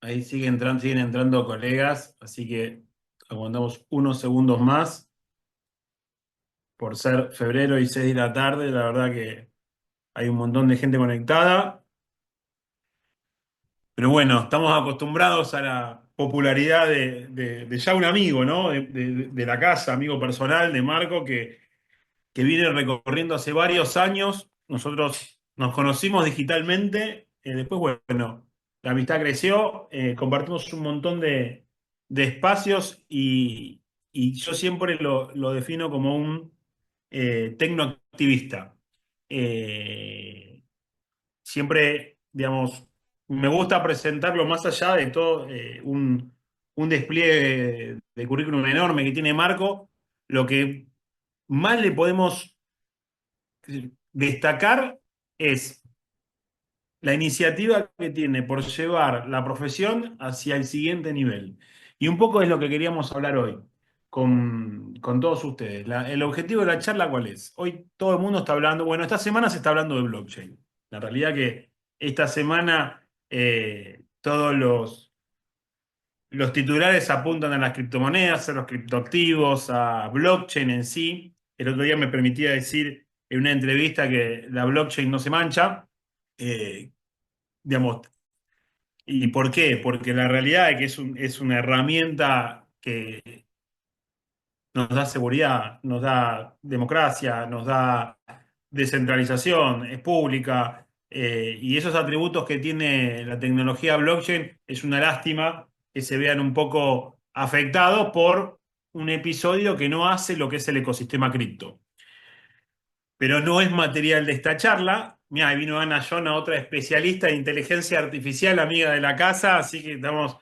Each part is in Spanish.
Ahí siguen entrando colegas, así que aguantamos unos segundos más. Por ser febrero y 6 de la tarde, la verdad que hay un montón de gente conectada. Pero bueno, estamos acostumbrados a la popularidad de ya un amigo, ¿no? De la casa, amigo personal de Marco, que viene recorriendo hace varios años. Nosotros nos conocimos digitalmente, después, bueno, la amistad creció, compartimos un montón de espacios y yo siempre lo defino como un tecnoactivista. Eh, Siempre, digamos, me gusta presentarlo más allá de todo un despliegue de currículum enorme que tiene Marco. Lo que más le podemos destacar es la iniciativa que tiene por llevar la profesión hacia el siguiente nivel. Y un poco es lo que queríamos hablar hoy con todos ustedes. El objetivo de la charla, ¿cuál es? Hoy todo el mundo está hablando, bueno, esta semana se está hablando de blockchain. La realidad que esta semana todos los titulares apuntan a las criptomonedas, a los criptoactivos, a blockchain en sí. El otro día me permitía decir en una entrevista que la blockchain no se mancha. Eh, digamos, ¿y por qué? Porque la realidad es que es una herramienta que nos da seguridad, nos da democracia, nos da descentralización, es pública, y esos atributos que tiene la tecnología blockchain es una lástima que se vean un poco afectados por un episodio que no hace lo que es el ecosistema cripto. Pero no es material de esta charla. Mira, ahí vino Ana Jona, otra especialista de inteligencia artificial, amiga de la casa, así que estamos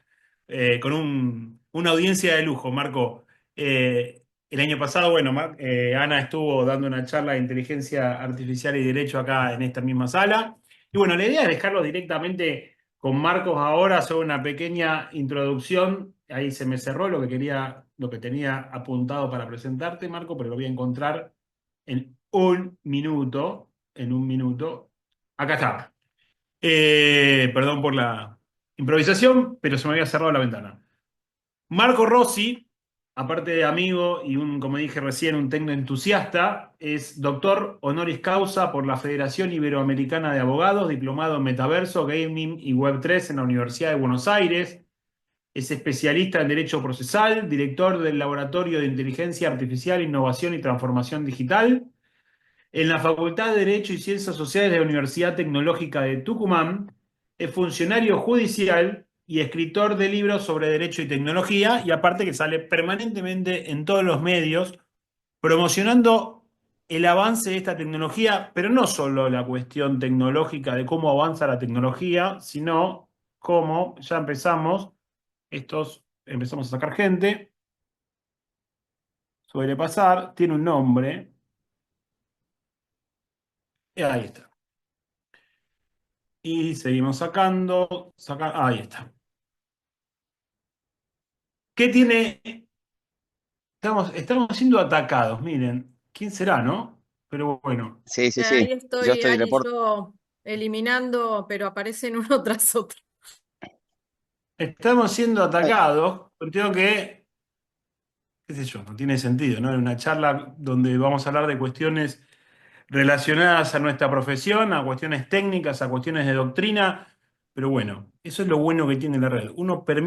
con una audiencia de lujo, Marco. El año pasado, bueno, Ana estuvo dando una charla de inteligencia artificial y derecho acá en esta misma sala. Y bueno, la idea es dejarlo directamente con Marcos ahora, sobre una pequeña introducción. Ahí se me cerró lo que tenía apuntado para presentarte, Marco, pero lo voy a encontrar en un minuto. En un minuto. Acá está. Perdón por la improvisación, pero se me había cerrado la ventana. Marco Rossi, aparte de amigo y como dije recién, un tecnoentusiasta, es doctor honoris causa por la Federación Iberoamericana de Abogados, diplomado en Metaverso, Gaming y Web3 en la Universidad de Buenos Aires. Es especialista en Derecho Procesal, director del Laboratorio de Inteligencia Artificial, Innovación y Transformación Digital en la Facultad de Derecho y Ciencias Sociales de la Universidad Tecnológica de Tucumán. Es funcionario judicial y escritor de libros sobre derecho y tecnología, y aparte que sale permanentemente en todos los medios promocionando el avance de esta tecnología, pero no solo la cuestión tecnológica de cómo avanza la tecnología, sino cómo ya empezamos a sacar gente, suele pasar, tiene un nombre, y ahí está. Y seguimos ahí está. ¿Qué tiene? Estamos siendo atacados, miren. ¿Quién será, no? Pero bueno, Sí, sí, sí. Ahí Yo estoy, estoy Ani, report. yo eliminando, pero aparecen uno tras otro. estamos siendo Ay, atacados. Tengo que, qué sé yo, no tiene sentido, ¿no? En una charla donde vamos a hablar de cuestiones relacionadas a nuestra profesión, a cuestiones técnicas, a cuestiones de doctrina. Pero bueno, eso es lo bueno que tiene la red. Uno puede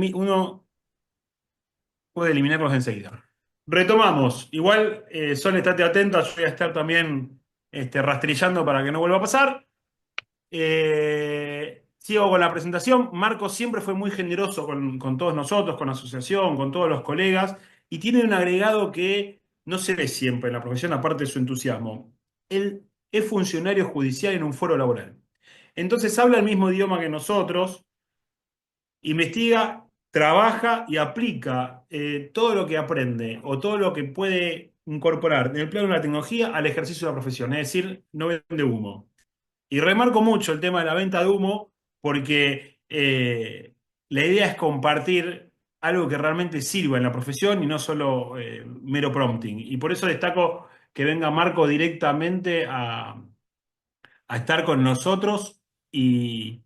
eliminarlos enseguida. Retomamos. Igual, Sol, estate atenta, yo voy a estar también rastrillando para que no vuelva a pasar. Sigo con la presentación. Marco siempre fue muy generoso con todos nosotros, con la asociación, con todos los colegas, y tiene un agregado que no se ve siempre en la profesión, aparte de su entusiasmo. Él es funcionario judicial en un foro laboral. Entonces habla el mismo idioma que nosotros, investiga, trabaja y aplica todo lo que aprende o todo lo que puede incorporar en el plano de la tecnología al ejercicio de la profesión, es decir, no vende humo. Y remarco mucho el tema de la venta de humo porque la idea es compartir algo que realmente sirva en la profesión y no solo mero prompting. Y por eso destaco que venga Marco directamente a estar con nosotros y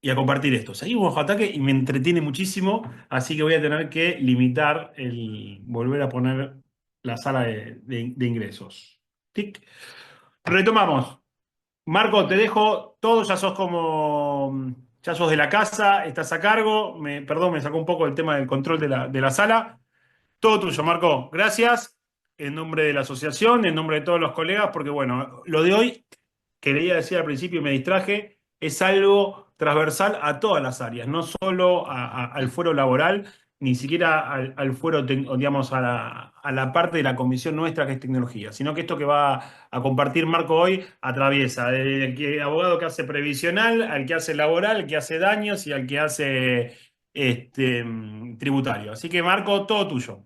y a compartir esto. Seguimos bajo ataque y me entretiene muchísimo, así que voy a tener que limitar el volver a poner la sala de ingresos. Tic. Retomamos. Marco, te dejo todo, ya sos como, ya sos de la casa, estás a cargo. Perdón, me sacó un poco el tema del control de la sala. Todo tuyo, Marco. Gracias. En nombre de la asociación, en nombre de todos los colegas, porque bueno, lo de hoy, quería decir al principio y me distraje, es algo transversal a todas las áreas, no solo al fuero laboral, ni siquiera al fuero, digamos, a la parte de la comisión nuestra que es tecnología, sino que esto que va a compartir Marco hoy atraviesa desde el abogado que hace previsional, al que hace laboral, al que hace daños y al que hace tributario. Así que Marco, todo tuyo.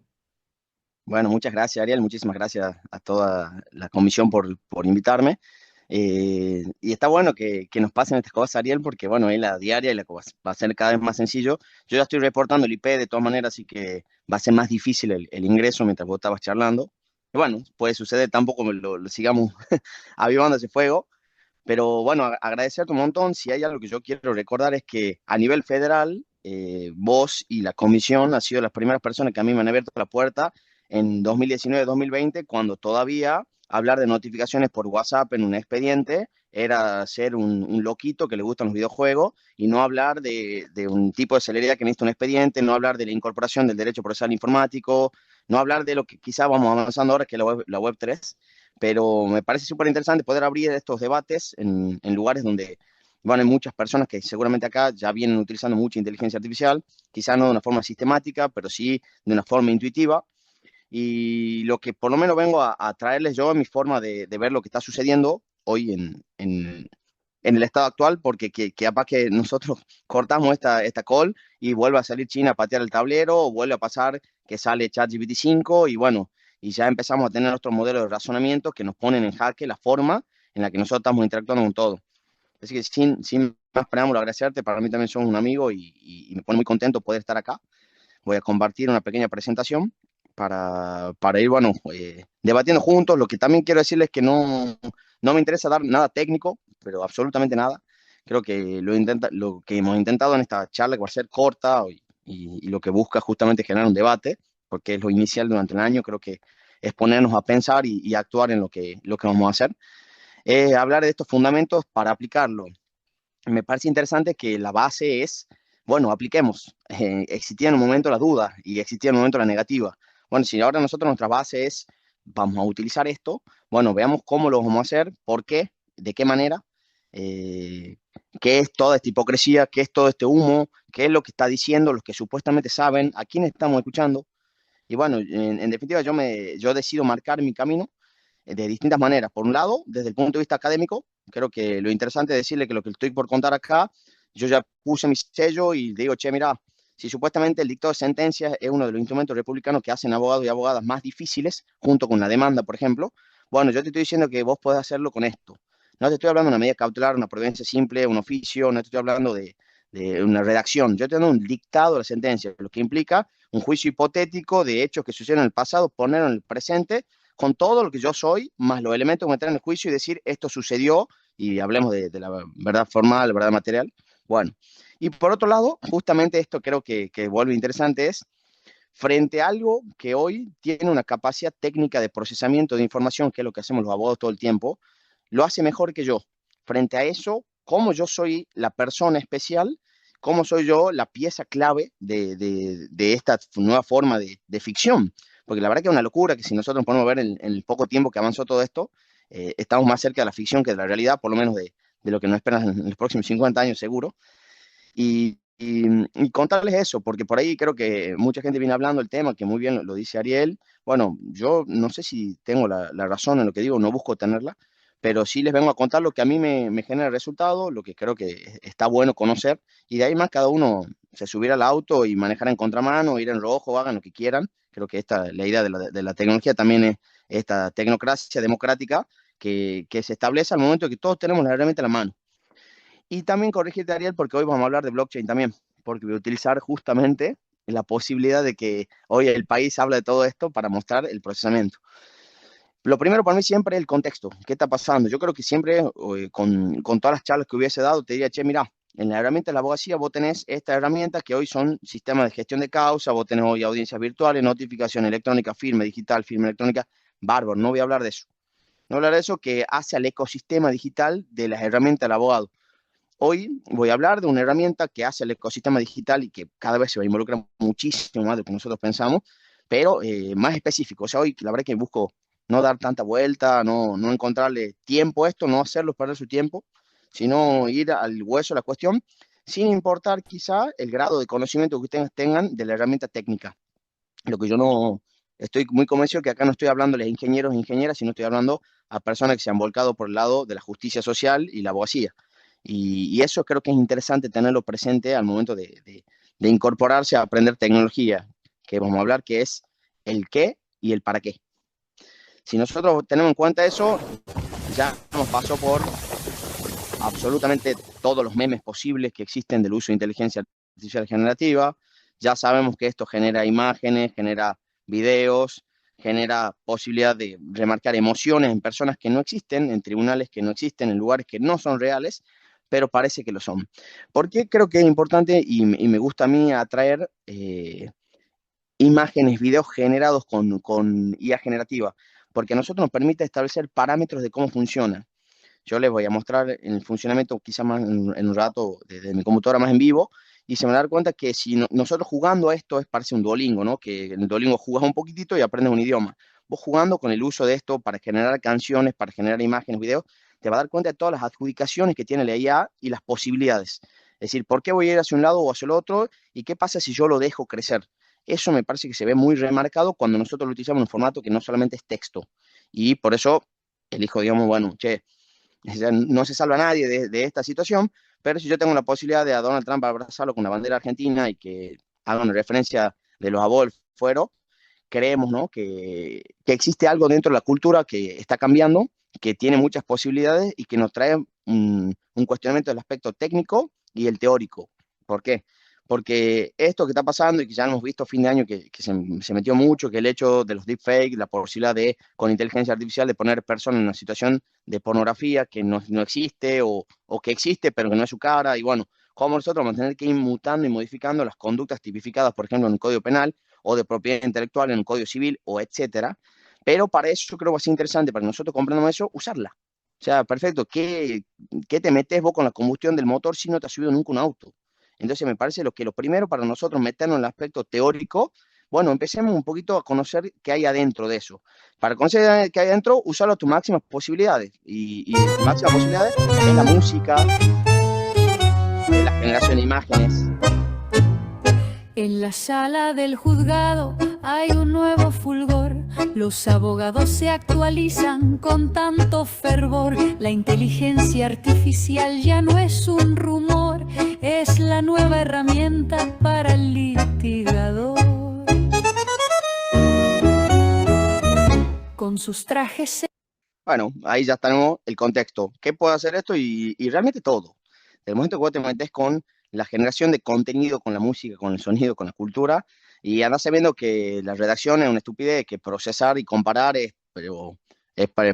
Bueno, muchas gracias, Ariel. Muchísimas gracias a toda la comisión por invitarme. Y está bueno que nos pasen estas cosas, Ariel, porque bueno, es la diaria y va a ser cada vez más sencillo. Yo ya estoy reportando el IP de todas maneras, así que va a ser más difícil el ingreso mientras vos estabas charlando. Y bueno, puede suceder, tampoco lo sigamos avivando ese fuego. Pero bueno, agradecerte un montón. Si hay algo que yo quiero recordar es que a nivel federal, vos y la comisión han sido las primeras personas que a mí me han abierto la puerta en 2019-2020, cuando todavía hablar de notificaciones por WhatsApp en un expediente era ser un loquito que le gustan los videojuegos y no hablar de un tipo de celeridad que necesita un expediente, no hablar de la incorporación del derecho procesal informático, no hablar de lo que quizá vamos avanzando ahora, que es la web 3, pero me parece súper interesante poder abrir estos debates en lugares donde, bueno, hay muchas personas que seguramente acá ya vienen utilizando mucha inteligencia artificial, quizá no de una forma sistemática, pero sí de una forma intuitiva. Y lo que por lo menos vengo a traerles yo es mi forma de ver lo que está sucediendo hoy en el estado actual, porque que capaz que nosotros cortamos esta call y vuelve a salir China a patear el tablero, o vuelve a pasar que sale ChatGPT 5 y bueno, y ya empezamos a tener nuestro modelo de razonamiento que nos ponen en jaque la forma en la que nosotros estamos interactuando con todo. Así que sin más preámbulo, agradecerte, para mí también sos un amigo y me pone muy contento poder estar acá. Voy a compartir una pequeña presentación para ir, bueno, debatiendo juntos. Lo que también quiero decirles es que no me interesa dar nada técnico, pero absolutamente nada. Creo que lo que hemos intentado en esta charla, que va a ser corta y lo que busca justamente generar un debate, porque es lo inicial durante el año, creo que es ponernos a pensar y actuar en lo que vamos a hacer. Hablar de estos fundamentos para aplicarlo. Me parece interesante que la base es, bueno, apliquemos. Existía en un momento la duda y existía en un momento la negativa. Bueno, si ahora nosotros nuestra base es, vamos a utilizar esto, bueno, veamos cómo lo vamos a hacer, por qué, de qué manera, eh, qué es toda esta hipocresía, qué es todo este humo, qué es lo que está diciendo los que supuestamente saben, a quién estamos escuchando. Y bueno, en definitiva yo decido marcar mi camino de distintas maneras. Por un lado, desde el punto de vista académico, creo que lo interesante es decirle que lo que estoy por contar acá, yo ya puse mi sello y digo, che, mira, si supuestamente el dictado de sentencias es uno de los instrumentos republicanos que hacen abogados y abogadas más difíciles, junto con la demanda, por ejemplo, bueno, yo te estoy diciendo que vos podés hacerlo con esto. No te estoy hablando de una medida cautelar, una providencia simple, un oficio, no te estoy hablando de una redacción. Yo te estoy dando un dictado de la sentencia, lo que implica un juicio hipotético de hechos que sucedieron en el pasado, ponerlo en el presente con todo lo que yo soy, más los elementos que meter en el juicio y decir esto sucedió, y hablemos de la verdad formal, la verdad material. Bueno, y por otro lado, justamente esto creo que vuelve interesante es, frente a algo que hoy tiene una capacidad técnica de procesamiento de información, que es lo que hacemos los abogados todo el tiempo, lo hace mejor que yo. Frente a eso, cómo yo soy la persona especial, cómo soy yo la pieza clave de esta nueva forma de ficción. Porque la verdad que es una locura que si nosotros podemos ver en el poco tiempo que avanzó todo esto, estamos más cerca de la ficción que de la realidad, por lo menos de lo que nos espera en los próximos 50 años seguro. Y contarles eso, porque por ahí creo que mucha gente viene hablando del tema, que muy bien lo dice Ariel. Bueno, yo no sé si tengo la razón en lo que digo, no busco tenerla, pero sí les vengo a contar lo que a mí me genera resultado, lo que creo que está bueno conocer, y de ahí más cada uno se subirá al auto y manejar en contramano, ir en rojo, hagan lo que quieran. Creo que la idea de la tecnología también es esta tecnocracia democrática que se establece al momento de que todos tenemos la herramienta en la mano. Y también corregirte, Ariel, porque hoy vamos a hablar de blockchain también, porque voy a utilizar justamente la posibilidad de que hoy el país habla de todo esto para mostrar el procesamiento. Lo primero para mí siempre es el contexto. ¿Qué está pasando? Yo creo que siempre, con todas las charlas que hubiese dado, te diría, che, mira, En la herramienta de la abogacía vos tenés estas herramientas que hoy son sistemas de gestión de causa, vos tenés hoy audiencias virtuales, notificación electrónica, firma digital, firma electrónica, bárbaro, no voy a hablar de eso. No voy a hablar de eso que hace al ecosistema digital de las herramientas del abogado. Hoy voy a hablar de una herramienta que hace el ecosistema digital y que cada vez se va a involucrar muchísimo más de lo que nosotros pensamos, pero más específico. O sea, hoy la verdad que busco no dar tanta vuelta, no encontrarle tiempo a esto, no hacerlos perder su tiempo, sino ir al hueso de la cuestión, sin importar quizá el grado de conocimiento que ustedes tengan de la herramienta técnica. Lo que yo no estoy muy convencido que acá no estoy hablando de ingenieros e ingenieras, sino estoy hablando a personas que se han volcado por el lado de la justicia social y la abogacía. Y eso creo que es interesante tenerlo presente al momento de incorporarse a aprender tecnología, que vamos a hablar que es el qué y el para qué. Si nosotros tenemos en cuenta eso, ya nos pasó por absolutamente todos los memes posibles que existen del uso de inteligencia artificial generativa. Ya sabemos que esto genera imágenes, genera videos, genera posibilidad de remarcar emociones en personas que no existen, en tribunales que no existen, en lugares que no son reales, pero parece que lo son. ¿Por qué creo que es importante y me gusta a mí atraer imágenes, videos generados con IA generativa? Porque a nosotros nos permite establecer parámetros de cómo funciona. Yo les voy a mostrar el funcionamiento quizás más en un rato desde mi computadora más en vivo y se van a dar cuenta que si nosotros jugando a esto es parece un Duolingo, ¿no? Que en el Duolingo jugas un poquitito y aprendes un idioma. Vos jugando con el uso de esto para generar canciones, para generar imágenes, videos, te vas a dar cuenta de todas las adjudicaciones que tiene la IA y las posibilidades. Es decir, ¿por qué voy a ir hacia un lado o hacia el otro? ¿Y qué pasa si yo lo dejo crecer? Eso me parece que se ve muy remarcado cuando nosotros lo utilizamos en un formato que no solamente es texto. Y por eso elijo, digamos, bueno, che, no se salva nadie de esta situación, pero si yo tengo la posibilidad de a Donald Trump abrazarlo con la bandera argentina y que haga una referencia de los abuelos fueron, creemos, ¿no? que existe algo dentro de la cultura que está cambiando, que tiene muchas posibilidades y que nos trae un cuestionamiento del aspecto técnico y el teórico. ¿Por qué? Porque esto que está pasando y que ya hemos visto a fin de año que se metió mucho, que el hecho de los deepfakes, la posibilidad de, con inteligencia artificial, de poner personas en una situación de pornografía que no existe o que existe pero que no es su cara, y bueno, cómo nosotros vamos a tener que ir mutando y modificando las conductas tipificadas, por ejemplo, en el Código Penal o de propiedad intelectual en el Código Civil o etcétera, pero para eso yo creo que va a ser interesante, para que nosotros comprendamos eso, usarla. O sea, perfecto, ¿qué te metes vos con la combustión del motor si no te has subido nunca un auto? Entonces me parece lo primero para nosotros meternos en el aspecto teórico, bueno, empecemos un poquito a conocer qué hay adentro de eso. Para conocer qué hay adentro, usarlo a tus máximas posibilidades. Y máximas posibilidades es la música, es la generación de imágenes. En la sala del juzgado hay un nuevo fulgor. Los abogados se actualizan con tanto fervor. La inteligencia artificial ya no es un rumor, es la nueva herramienta para el litigador. Con sus trajes. Bueno, ahí ya tenemos el contexto. ¿Qué puede hacer esto? Y realmente todo. Del momento que vos te metes con la generación de contenido, con la música, con el sonido, con la cultura, y andás sabiendo que la redacción es una estupidez, que procesar y comparar es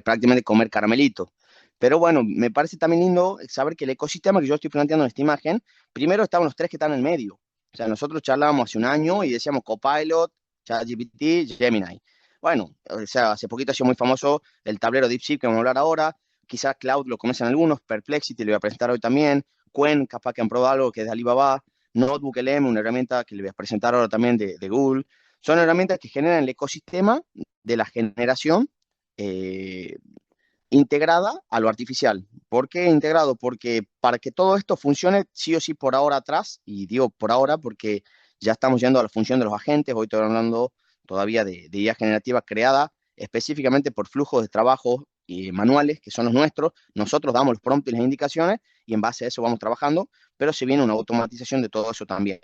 prácticamente comer caramelito. Pero bueno, me parece también lindo saber que el ecosistema que yo estoy planteando en esta imagen, primero estaban los tres que están en el medio. O sea, nosotros charlábamos hace un año y decíamos Copilot, ChatGPT, Gemini. Bueno, o sea, hace poquito ha sido muy famoso el tablero DeepSeek que vamos a hablar ahora. Quizás Cloud lo conocen algunos, Perplexity lo voy a presentar hoy también, Quen, capaz que han probado algo que es de Alibaba, Notebook LM, una herramienta que le voy a presentar ahora también de Google. Son herramientas que generan el ecosistema de la generación eh, integrada a lo artificial. ¿Por qué integrado? Porque para que todo esto funcione sí o sí por ahora atrás, y digo por ahora porque ya estamos yendo a la función de los agentes, hoy estoy hablando todavía de IA generativa creada específicamente por flujos de trabajo manuales, que son los nuestros. Nosotros damos los prompts y las indicaciones y en base a eso vamos trabajando, pero se viene una automatización de todo eso también.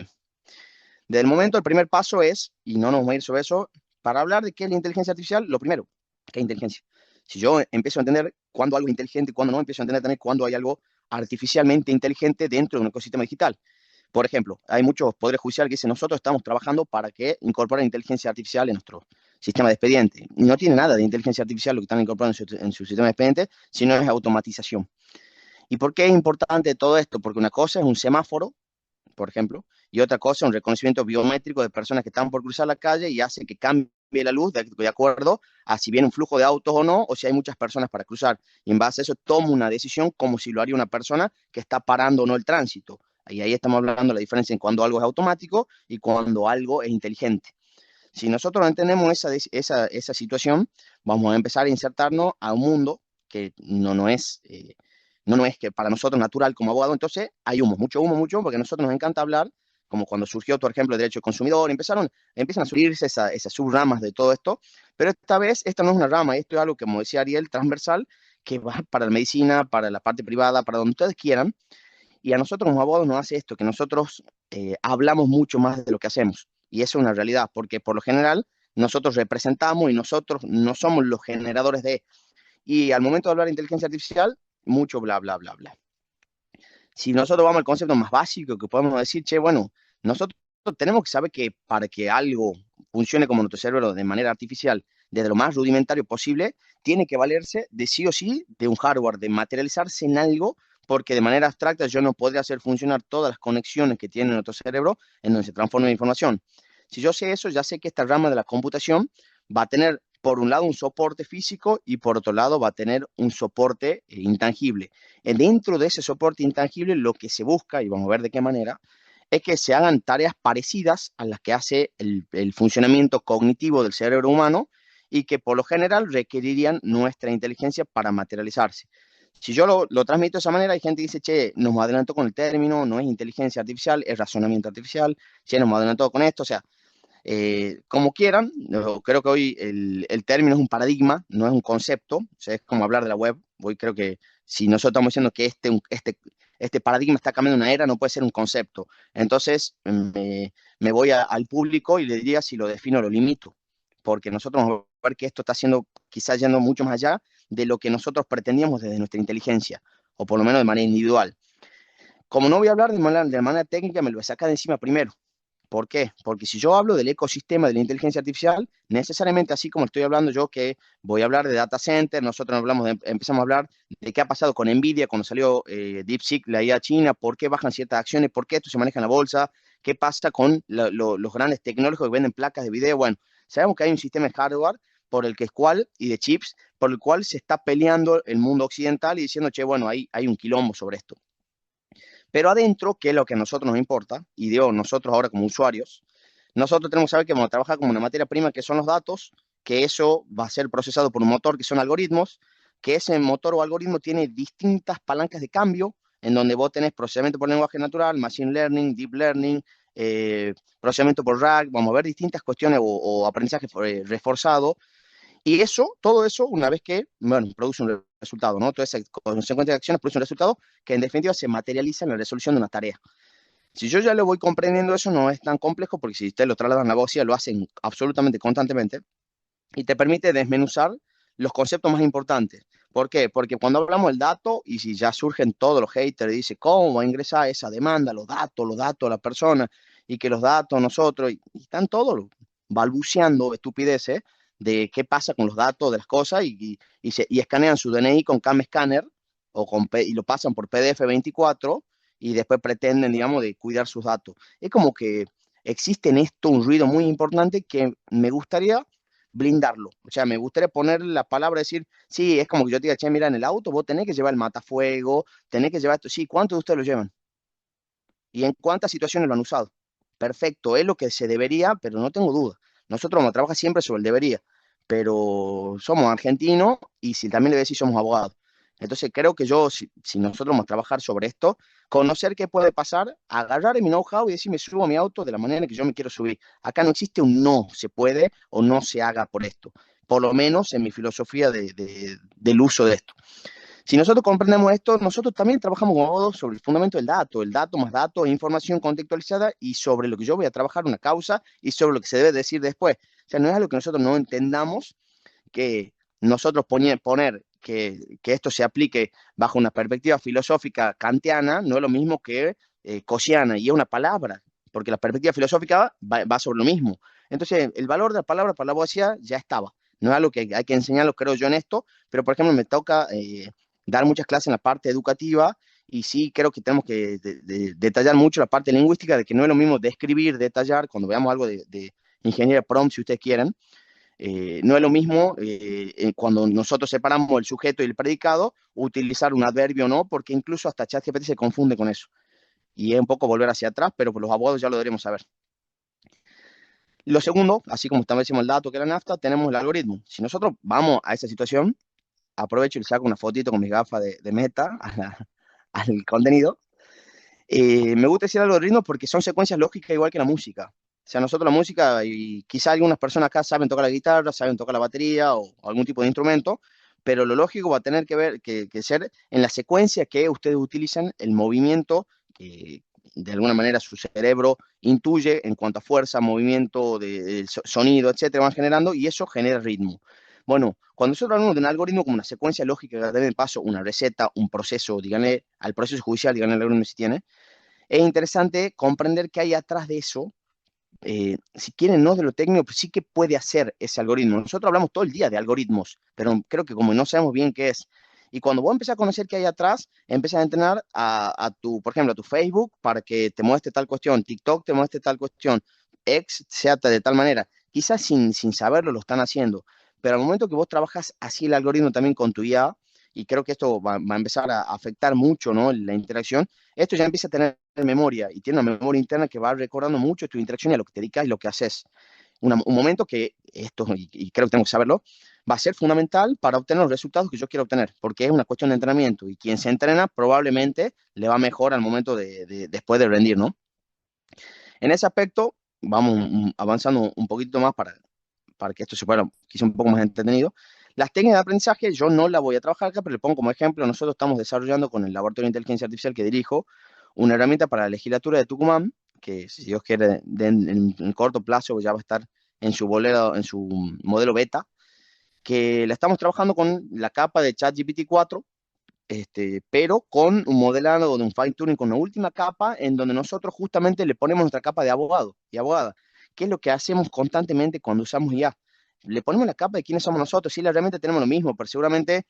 Desde el momento, el primer paso es, y no nos vamos a ir sobre eso, para hablar de qué es la inteligencia artificial, lo primero, ¿qué es inteligencia? Si yo empiezo a entender cuándo algo es inteligente y cuándo no, empiezo a entender también cuándo hay algo artificialmente inteligente dentro de un ecosistema digital. Por ejemplo, hay muchos poderes judiciales que dicen nosotros estamos trabajando para que incorporen inteligencia artificial en nuestro sistema de expediente. No tiene nada de inteligencia artificial lo que están incorporando en su sistema de expediente, sino es automatización. ¿Y por qué es importante todo esto? Porque una cosa es un semáforo, por ejemplo, y otra cosa, un reconocimiento biométrico de personas que están por cruzar la calle y hace que cambie la luz de acuerdo a si viene un flujo de autos o no, o si hay muchas personas para cruzar. Y en base a eso tomo una decisión como si lo haría una persona que está parando o no el tránsito. Y ahí estamos hablando de la diferencia en cuando algo es automático y cuando algo es inteligente. Si nosotros no entendemos esa situación, vamos a empezar a insertarnos a un mundo que no es que para nosotros natural como abogado. Entonces hay humo, mucho humo, porque a nosotros nos encanta hablar, como cuando surgió, por ejemplo, el derecho del consumidor, empiezan a surgirse esas subramas de todo esto, pero esta vez esta no es una rama, esto es algo que, como decía Ariel, transversal, que va para la medicina, para la parte privada, para donde ustedes quieran, y a nosotros como abogados nos hace esto, que nosotros hablamos mucho más de lo que hacemos. Y eso es una realidad, porque por lo general nosotros representamos y nosotros no somos los generadores de. Y al momento de hablar de inteligencia artificial, mucho bla, bla, bla, bla. Si nosotros vamos al concepto más básico que podemos decir, che, bueno, nosotros tenemos que saber que para que algo funcione como nuestro cerebro de manera artificial, desde lo más rudimentario posible, tiene que valerse de sí o sí de un hardware, de materializarse en algo, porque de manera abstracta yo no podría hacer funcionar todas las conexiones que tiene nuestro cerebro en donde se transforma la información. Si yo sé eso, ya sé que esta rama de la computación va a tener, por un lado, un soporte físico y por otro lado va a tener un soporte intangible. Dentro de ese soporte intangible, lo que se busca, y vamos a ver de qué manera, es que se hagan tareas parecidas a las que hace el funcionamiento cognitivo del cerebro humano y que por lo general requerirían nuestra inteligencia para materializarse. Si yo lo transmito de esa manera, hay gente que dice, che, nos adelantó con el término, no es inteligencia artificial, es razonamiento artificial, che, nos adelantó con esto, o sea, como quieran, creo que hoy el término es un paradigma, no es un concepto, o sea, es como hablar de la web. Hoy creo que si nosotros estamos diciendo que este paradigma está cambiando una era, no puede ser un concepto. Entonces, me voy al público y le diría si lo defino o lo limito, porque nosotros vamos a ver que esto está haciendo, quizás yendo mucho más allá de lo que nosotros pretendíamos desde nuestra inteligencia, o por lo menos de manera individual. Como no voy a hablar de manera técnica, me lo voy a sacar de encima primero. ¿Por qué? Porque si yo hablo del ecosistema de la inteligencia artificial, necesariamente así como estoy hablando yo que voy a hablar de data center, nosotros empezamos a hablar de qué ha pasado con Nvidia cuando salió DeepSeek, la IA china, por qué bajan ciertas acciones, por qué esto se maneja en la bolsa, qué pasa con los grandes tecnológicos que venden placas de video. Bueno, sabemos que hay un sistema de hardware por el que es cual y de chips por el cual se está peleando el mundo occidental y diciendo, che, bueno, hay un quilombo sobre esto. Pero adentro, que es lo que a nosotros nos importa, y digo nosotros ahora como usuarios, nosotros tenemos que saber que vamos a trabajar como una materia prima que son los datos, que eso va a ser procesado por un motor que son algoritmos, que ese motor o algoritmo tiene distintas palancas de cambio, en donde vos tenés procesamiento por lenguaje natural, machine learning, deep learning, procesamiento por RAG, vamos a ver distintas cuestiones o aprendizaje reforzado, y eso, todo eso, una vez que, bueno, produce un resultado, ¿no? Toda esa consecuencia de acciones produce un resultado que en definitiva se materializa en la resolución de una tarea. Si yo ya lo voy comprendiendo, eso no es tan complejo, porque si ustedes lo trasladan a la negocia, lo hacen absolutamente constantemente, y te permite desmenuzar los conceptos más importantes. ¿Por qué? Porque cuando hablamos del dato, y si ya surgen todos los haters, y dice, ¿cómo va a ingresar esa demanda? Los datos de la persona, y que los datos nosotros, y están todos balbuceando estupideces de qué pasa con los datos de las cosas, y escanean su DNI con Cam Scanner, y lo pasan por PDF 24, y después pretenden, digamos, de cuidar sus datos. Es como que existe en esto un ruido muy importante que me gustaría blindarlo. O sea, me gustaría poner la palabra, decir, sí, es como que yo te diga, che, mira, en el auto vos tenés que llevar el matafuego, tenés que llevar esto. Sí, ¿cuántos de ustedes lo llevan? ¿Y en cuántas situaciones lo han usado? Perfecto, es lo que se debería, pero no tengo duda. Nosotros vamos a trabajar siempre sobre el debería, pero somos argentinos y si también le decís somos abogados. Entonces creo que si nosotros vamos a trabajar sobre esto, conocer qué puede pasar, agarrar mi know-how y decir, me subo a mi auto de la manera que yo me quiero subir. Acá no existe un no se puede o no se haga por esto, por lo menos en mi filosofía del uso de esto. Si nosotros comprendemos esto, nosotros también trabajamos con abogados sobre el fundamento del dato, el dato más datos, información contextualizada y sobre lo que yo voy a trabajar una causa y sobre lo que se debe decir después. O sea, no es algo que nosotros no entendamos, que nosotros poner que esto se aplique bajo una perspectiva filosófica kantiana no es lo mismo que kosiana, y es una palabra, porque la perspectiva filosófica va sobre lo mismo. Entonces, el valor de la palabra para la abogacía ya estaba. No es algo que hay que enseñarlo, creo yo, en esto, pero por ejemplo me toca dar muchas clases en la parte educativa y sí creo que tenemos que detallar mucho la parte lingüística, de que no es lo mismo describir, detallar, cuando veamos algo de ingeniería prompt, si ustedes quieren. No es lo mismo cuando nosotros separamos el sujeto y el predicado, utilizar un adverbio o no, porque incluso hasta ChatGPT se confunde con eso. Y es un poco volver hacia atrás, pero por los abogados ya lo deberíamos saber. Lo segundo, así como establecimos el dato que era nafta, tenemos el algoritmo. Si nosotros vamos a esa situación, aprovecho y le saco una fotito con mis gafas de meta al contenido. Me gusta decir algoritmos porque son secuencias lógicas igual que la música. O sea, nosotros la música, y quizá algunas personas acá saben tocar la guitarra, saben tocar la batería o algún tipo de instrumento, pero lo lógico va a tener que ver, que ser en la secuencia que ustedes utilizan, el movimiento que de alguna manera su cerebro intuye en cuanto a fuerza, movimiento, sonido, etcétera, van generando, y eso genera ritmo. Bueno, cuando nosotros hablamos de un algoritmo como una secuencia lógica que da de paso una receta, un proceso, díganle al proceso judicial, díganle al algoritmo si tiene, es interesante comprender qué hay atrás de eso. Si quieren, no de lo técnico, pero sí que puede hacer ese algoritmo. Nosotros hablamos todo el día de algoritmos, pero creo que como no sabemos bien qué es. Y cuando vos empezás a conocer qué hay atrás, empiezas a entrenar por ejemplo, a tu Facebook para que te muestre tal cuestión, TikTok te muestre tal cuestión, X sea de tal manera. Quizás sin saberlo lo están haciendo, pero al momento que vos trabajas así el algoritmo también con tu IA, y creo que esto va a empezar a afectar mucho, ¿no?, la interacción, esto ya empieza a tener memoria y tiene una memoria interna que va recordando mucho tu interacción y a lo que te dedicas y lo que haces. Un momento que esto, y creo que tengo que saberlo, va a ser fundamental para obtener los resultados que yo quiero obtener, porque es una cuestión de entrenamiento y quien se entrena probablemente le va mejor al momento después de rendir, ¿no? En ese aspecto, vamos avanzando un poquito más para que esto se pueda quizá un poco más entretenido. Las técnicas de aprendizaje yo no las voy a trabajar acá, pero le pongo como ejemplo. Nosotros estamos desarrollando con el Laboratorio de Inteligencia Artificial que dirijo una herramienta para la legislatura de Tucumán, que si Dios quiere, en corto plazo ya va a estar en su modelo beta, que la estamos trabajando con la capa de ChatGPT 4, pero con un modelado de un fine tuning, con una última capa en donde nosotros justamente le ponemos nuestra capa de abogado y abogada, que es lo que hacemos constantemente cuando usamos IA. Le ponemos la capa de quiénes somos nosotros, sí, realmente tenemos lo mismo, pero seguramente,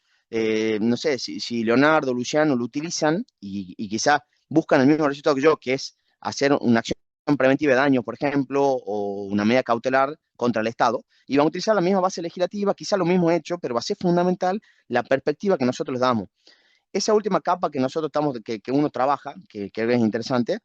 no sé, si Leonardo, Luciano lo utilizan y quizá buscan el mismo resultado que yo, que es hacer una acción preventiva de daño, por ejemplo, o una medida cautelar contra el Estado, y van a utilizar la misma base legislativa, quizá lo mismo hecho, pero va a ser fundamental la perspectiva que nosotros les damos. Esa última capa que nosotros estamos, que uno trabaja, que es interesante,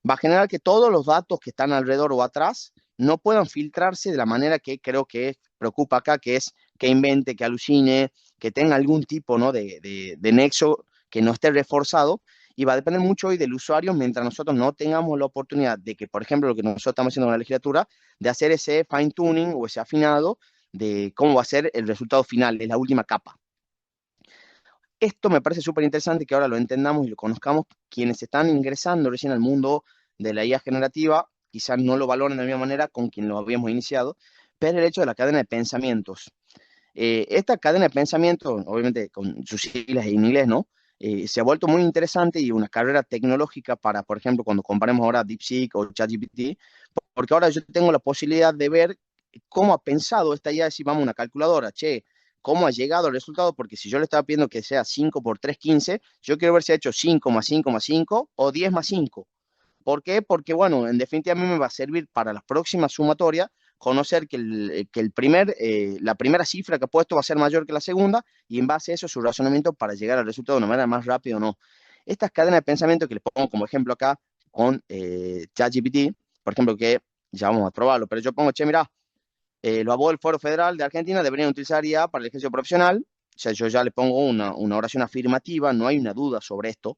va a generar que todos los datos que están alrededor o atrás no puedan filtrarse de la manera que creo que preocupa acá, que es que invente, que alucine, que tenga algún tipo, ¿no?, de nexo que no esté reforzado, y va a depender mucho hoy del usuario mientras nosotros no tengamos la oportunidad de que, por ejemplo, lo que nosotros estamos haciendo en la legislatura, de hacer ese fine tuning o ese afinado de cómo va a ser el resultado final, es la última capa. Esto me parece súper interesante que ahora lo entendamos y lo conozcamos. Quienes están ingresando recién al mundo de la IA generativa, quizás no lo valoren de la misma manera con quien lo habíamos iniciado, pero el hecho de la cadena de pensamientos. Esta cadena de pensamientos, obviamente con sus siglas en inglés, ¿no? Se ha vuelto muy interesante y una carrera tecnológica para, por ejemplo, cuando comparemos ahora DeepSeek o ChatGPT, porque ahora yo tengo la posibilidad de ver cómo ha pensado esta IA, si vamos a una calculadora, che, cómo ha llegado al resultado, porque si yo le estaba pidiendo que sea 5 por 3 15, yo quiero ver si ha hecho 5 más 5 más 5 o 10 más 5. ¿Por qué? Porque, bueno, en definitiva a mí me va a servir para la próxima sumatoria conocer la primera cifra que ha puesto va a ser mayor que la segunda, y en base a eso su razonamiento para llegar al resultado de una manera más rápida o no. Estas cadenas de pensamiento que les pongo como ejemplo acá con ChatGPT, por ejemplo, que ya vamos a probarlo, pero yo pongo, che, mira, los abogados del Foro Federal de Argentina deberían utilizar IA para el ejercicio profesional. O sea, yo ya le pongo una oración afirmativa, no hay una duda sobre esto.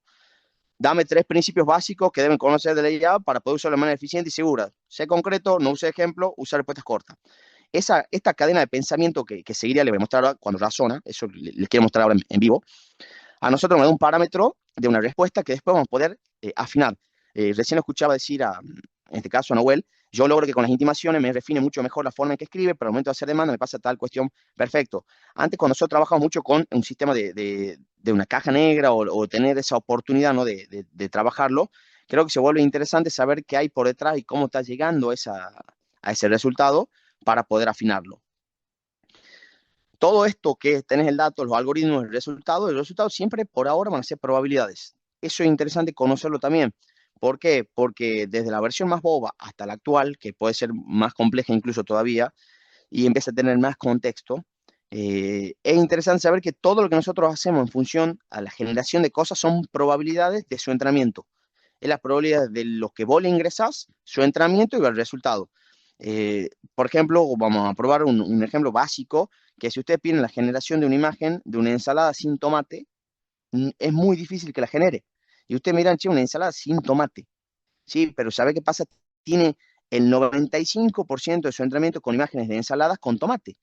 Dame 3 principios básicos que deben conocer de la IA para poder usarlo de manera eficiente y segura. Sé concreto, no use ejemplo, usa respuestas cortas. Esta cadena de pensamiento que seguiría, le voy a mostrar ahora cuando razona, eso les quiero mostrar ahora en vivo, a nosotros nos da un parámetro de una respuesta que después vamos a poder afinar. Recién lo escuchaba decir, en este caso a Nahuel, yo logro que con las intimaciones me refine mucho mejor la forma en que escribe, pero al momento de hacer demanda me pasa tal cuestión, perfecto. Antes, cuando nosotros trabajamos mucho con un sistema de una caja negra o tener esa oportunidad, ¿no?, de trabajarlo, creo que se vuelve interesante saber qué hay por detrás y cómo está llegando a ese resultado para poder afinarlo. Todo esto que tenés el dato, los algoritmos, el resultado siempre por ahora van a ser probabilidades. eso es interesante conocerlo también. ¿Por qué? Porque desde la versión más boba hasta la actual, que puede ser más compleja incluso todavía, y empieza a tener más contexto, es interesante saber que todo lo que nosotros hacemos en función a la generación de cosas son probabilidades de su entrenamiento. Es la probabilidad de lo que vos le ingresás, su entrenamiento y el resultado. Por ejemplo, vamos a probar un ejemplo básico, que si ustedes piden la generación de una imagen de una ensalada sin tomate, es muy difícil que la genere. Y ustedes miran, che, una ensalada sin tomate. Sí, pero ¿sabe qué pasa? Tiene el 95% de su entrenamiento con imágenes de ensaladas con tomate.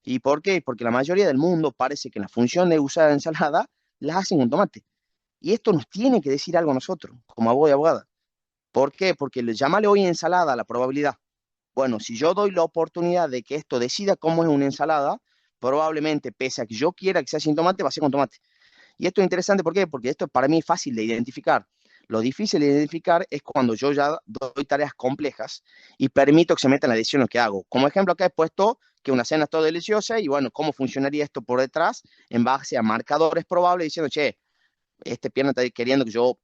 ¿Y por qué? Porque la mayoría del mundo parece que la función de usar ensalada la hacen con tomate. Y esto nos tiene que decir algo a nosotros, como abogado y abogada. ¿Por qué? Porque llámale hoy ensalada a la probabilidad. Bueno, si yo doy la oportunidad de que esto decida cómo es una ensalada, probablemente, pese a que yo quiera que sea sin tomate, va a ser con tomate. Y esto es interesante, ¿por qué? Porque esto para mí es fácil de identificar. Lo difícil de identificar es cuando yo ya doy tareas complejas y permito que se metan las decisiones que hago. Como ejemplo, acá he puesto que una cena es todo deliciosa y bueno, ¿cómo funcionaría esto por detrás? En base a marcadores probables diciendo, che, este pierna está queriendo que yo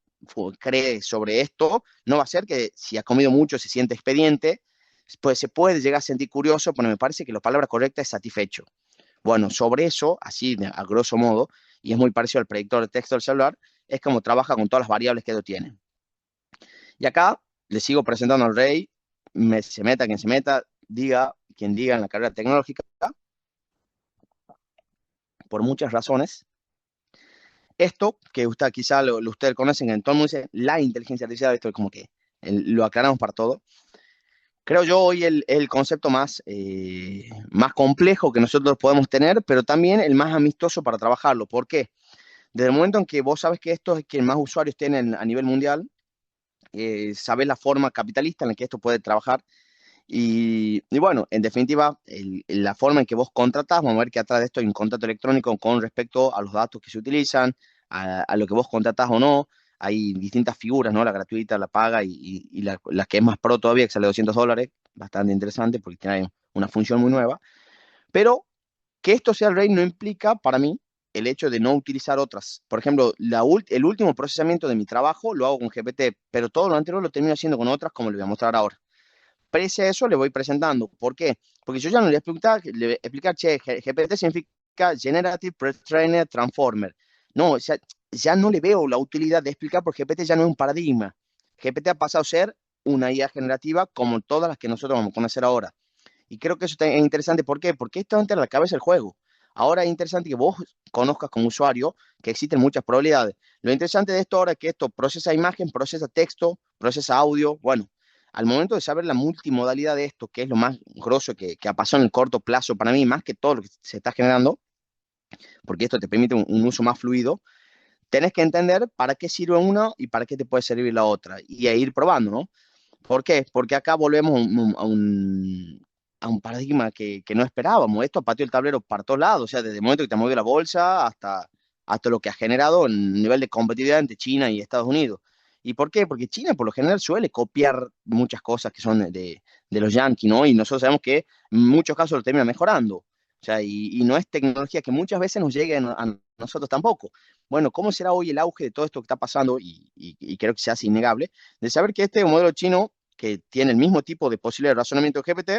cree sobre esto, no va a ser que si ha comido mucho se siente expediente, pues se puede llegar a sentir curioso, pero me parece que la palabra correcta es satisfecho. Bueno, sobre eso, así a grosso modo, y es muy parecido al predictor de texto del celular, es como trabaja con todas las variables que ellos tienen. Y acá le sigo presentando al rey, se meta quien se meta, diga quien diga en la carrera tecnológica, por muchas razones. Esto, que usted quizá ustedes conocen, en todo el mundo dice la inteligencia artificial, esto es como que lo aclaramos para todo. Creo yo hoy el concepto más complejo que nosotros podemos tener, pero también el más amistoso para trabajarlo. ¿Por qué? Desde el momento en que vos sabes que esto es quien más usuarios tienen a nivel mundial, sabes la forma capitalista en la que esto puede trabajar. Y bueno, en definitiva, la forma en que vos contratás, vamos a ver que atrás de esto hay un contrato electrónico con respecto a los datos que se utilizan, a lo que vos contratás o no. Hay distintas figuras, ¿no? La gratuita, la paga y la que es más pro todavía, que sale $200, bastante interesante porque tiene una función muy nueva. Pero que esto sea el rey no implica para mí el hecho de no utilizar otras. Por ejemplo, el último procesamiento de mi trabajo lo hago con GPT, pero todo lo anterior lo termino haciendo con otras, como le voy a mostrar ahora. Pese a eso, le voy presentando. ¿Por qué? Porque yo ya no le voy a explicar, che, GPT significa Generative Pre-trained Transformer. No, o sea, ya no le veo la utilidad de explicar porque GPT ya no es un paradigma. GPT ha pasado a ser una IA generativa como todas las que nosotros vamos a conocer ahora. Y creo que eso es interesante. ¿Por qué? Porque esto entra en la cabeza del juego. Ahora es interesante que vos conozcas como usuario que existen muchas probabilidades. Lo interesante de esto ahora es que esto procesa imagen, procesa texto, procesa audio. Bueno, al momento de saber la multimodalidad de esto, que es lo más grosso que ha pasado en el corto plazo para mí, más que todo lo que se está generando, porque esto te permite un uso más fluido, tenés que entender para qué sirve una y para qué te puede servir la otra y a ir probando, ¿no? ¿Por qué? Porque acá volvemos a un paradigma que no esperábamos. Esto pateó el tablero para todos lados, o sea, desde el momento que te movió la bolsa hasta lo que ha generado en nivel de competitividad entre China y Estados Unidos. ¿Y por qué? Porque China por lo general suele copiar muchas cosas que son de los yanquis, ¿no? Y nosotros sabemos que en muchos casos lo termina mejorando. O sea, y no es tecnología que muchas veces nos llegue a nosotros tampoco. Bueno, ¿cómo será hoy el auge de todo esto que está pasando? Y creo que se hace innegable, de saber que este modelo chino, que tiene el mismo tipo de posibilidad de razonamiento que GPT,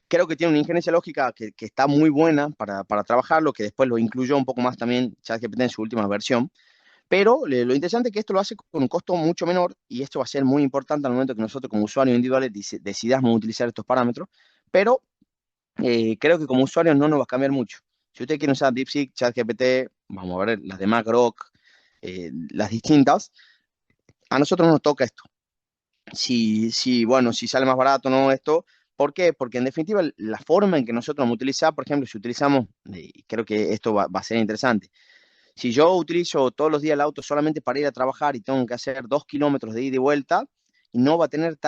creo que tiene una injerencia lógica que está muy buena para trabajarlo, que después lo incluyó un poco más también ChatGPT en su última versión. Pero lo interesante es que esto lo hace con un costo mucho menor y esto va a ser muy importante al momento que nosotros como usuarios individuales decidamos utilizar estos parámetros. Pero creo que como usuarios no nos va a cambiar mucho. Si usted quiere usar DeepSeek, ChatGPT, vamos a ver las demás Grok, las distintas, a nosotros no nos toca esto. Bueno, si sale más barato o no esto. ¿Por qué? Porque en definitiva la forma en que nosotros vamos a utilizar, por ejemplo, si utilizamos, creo que esto va a ser interesante. Si yo utilizo todos los días el auto solamente para ir a trabajar y tengo que hacer 2 kilómetros de ida y vuelta, no va a tener